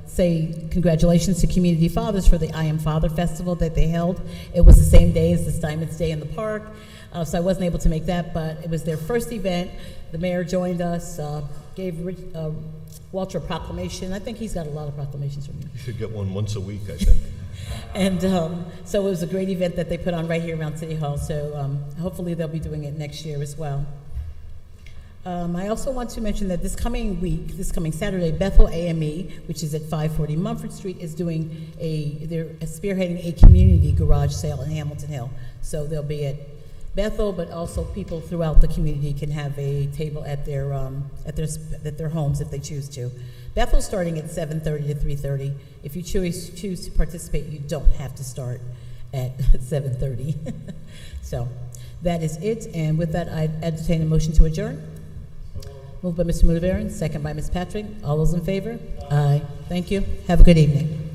say congratulations to Community Fathers for the I Am Father Festival that they held. It was the same day as the Steinmetz Day in the park, so I wasn't able to make that, but it was their first event. The mayor joined us, gave Walter a proclamation. I think he's got a lot of proclamations from me. You should get one once a week, I think. And so it was a great event that they put on right here around City Hall. So hopefully they'll be doing it next year as well. I also want to mention that this coming Saturday, Bethel AME, which is at 540 Mumford Street, is doing they're spearheading a community garage sale in Hamilton Hill. So they'll be at Bethel, but also people throughout the community can have a table at their homes if they choose to. Bethel's starting at 7:30 to 3:30. If you choose to participate, you don't have to start at 7:30. So that is it. And with that, I entertain a motion to adjourn. Moved by Mr. Mudavarian, second by Ms. Patrick. All those in favor? Aye. Thank you. Have a good evening.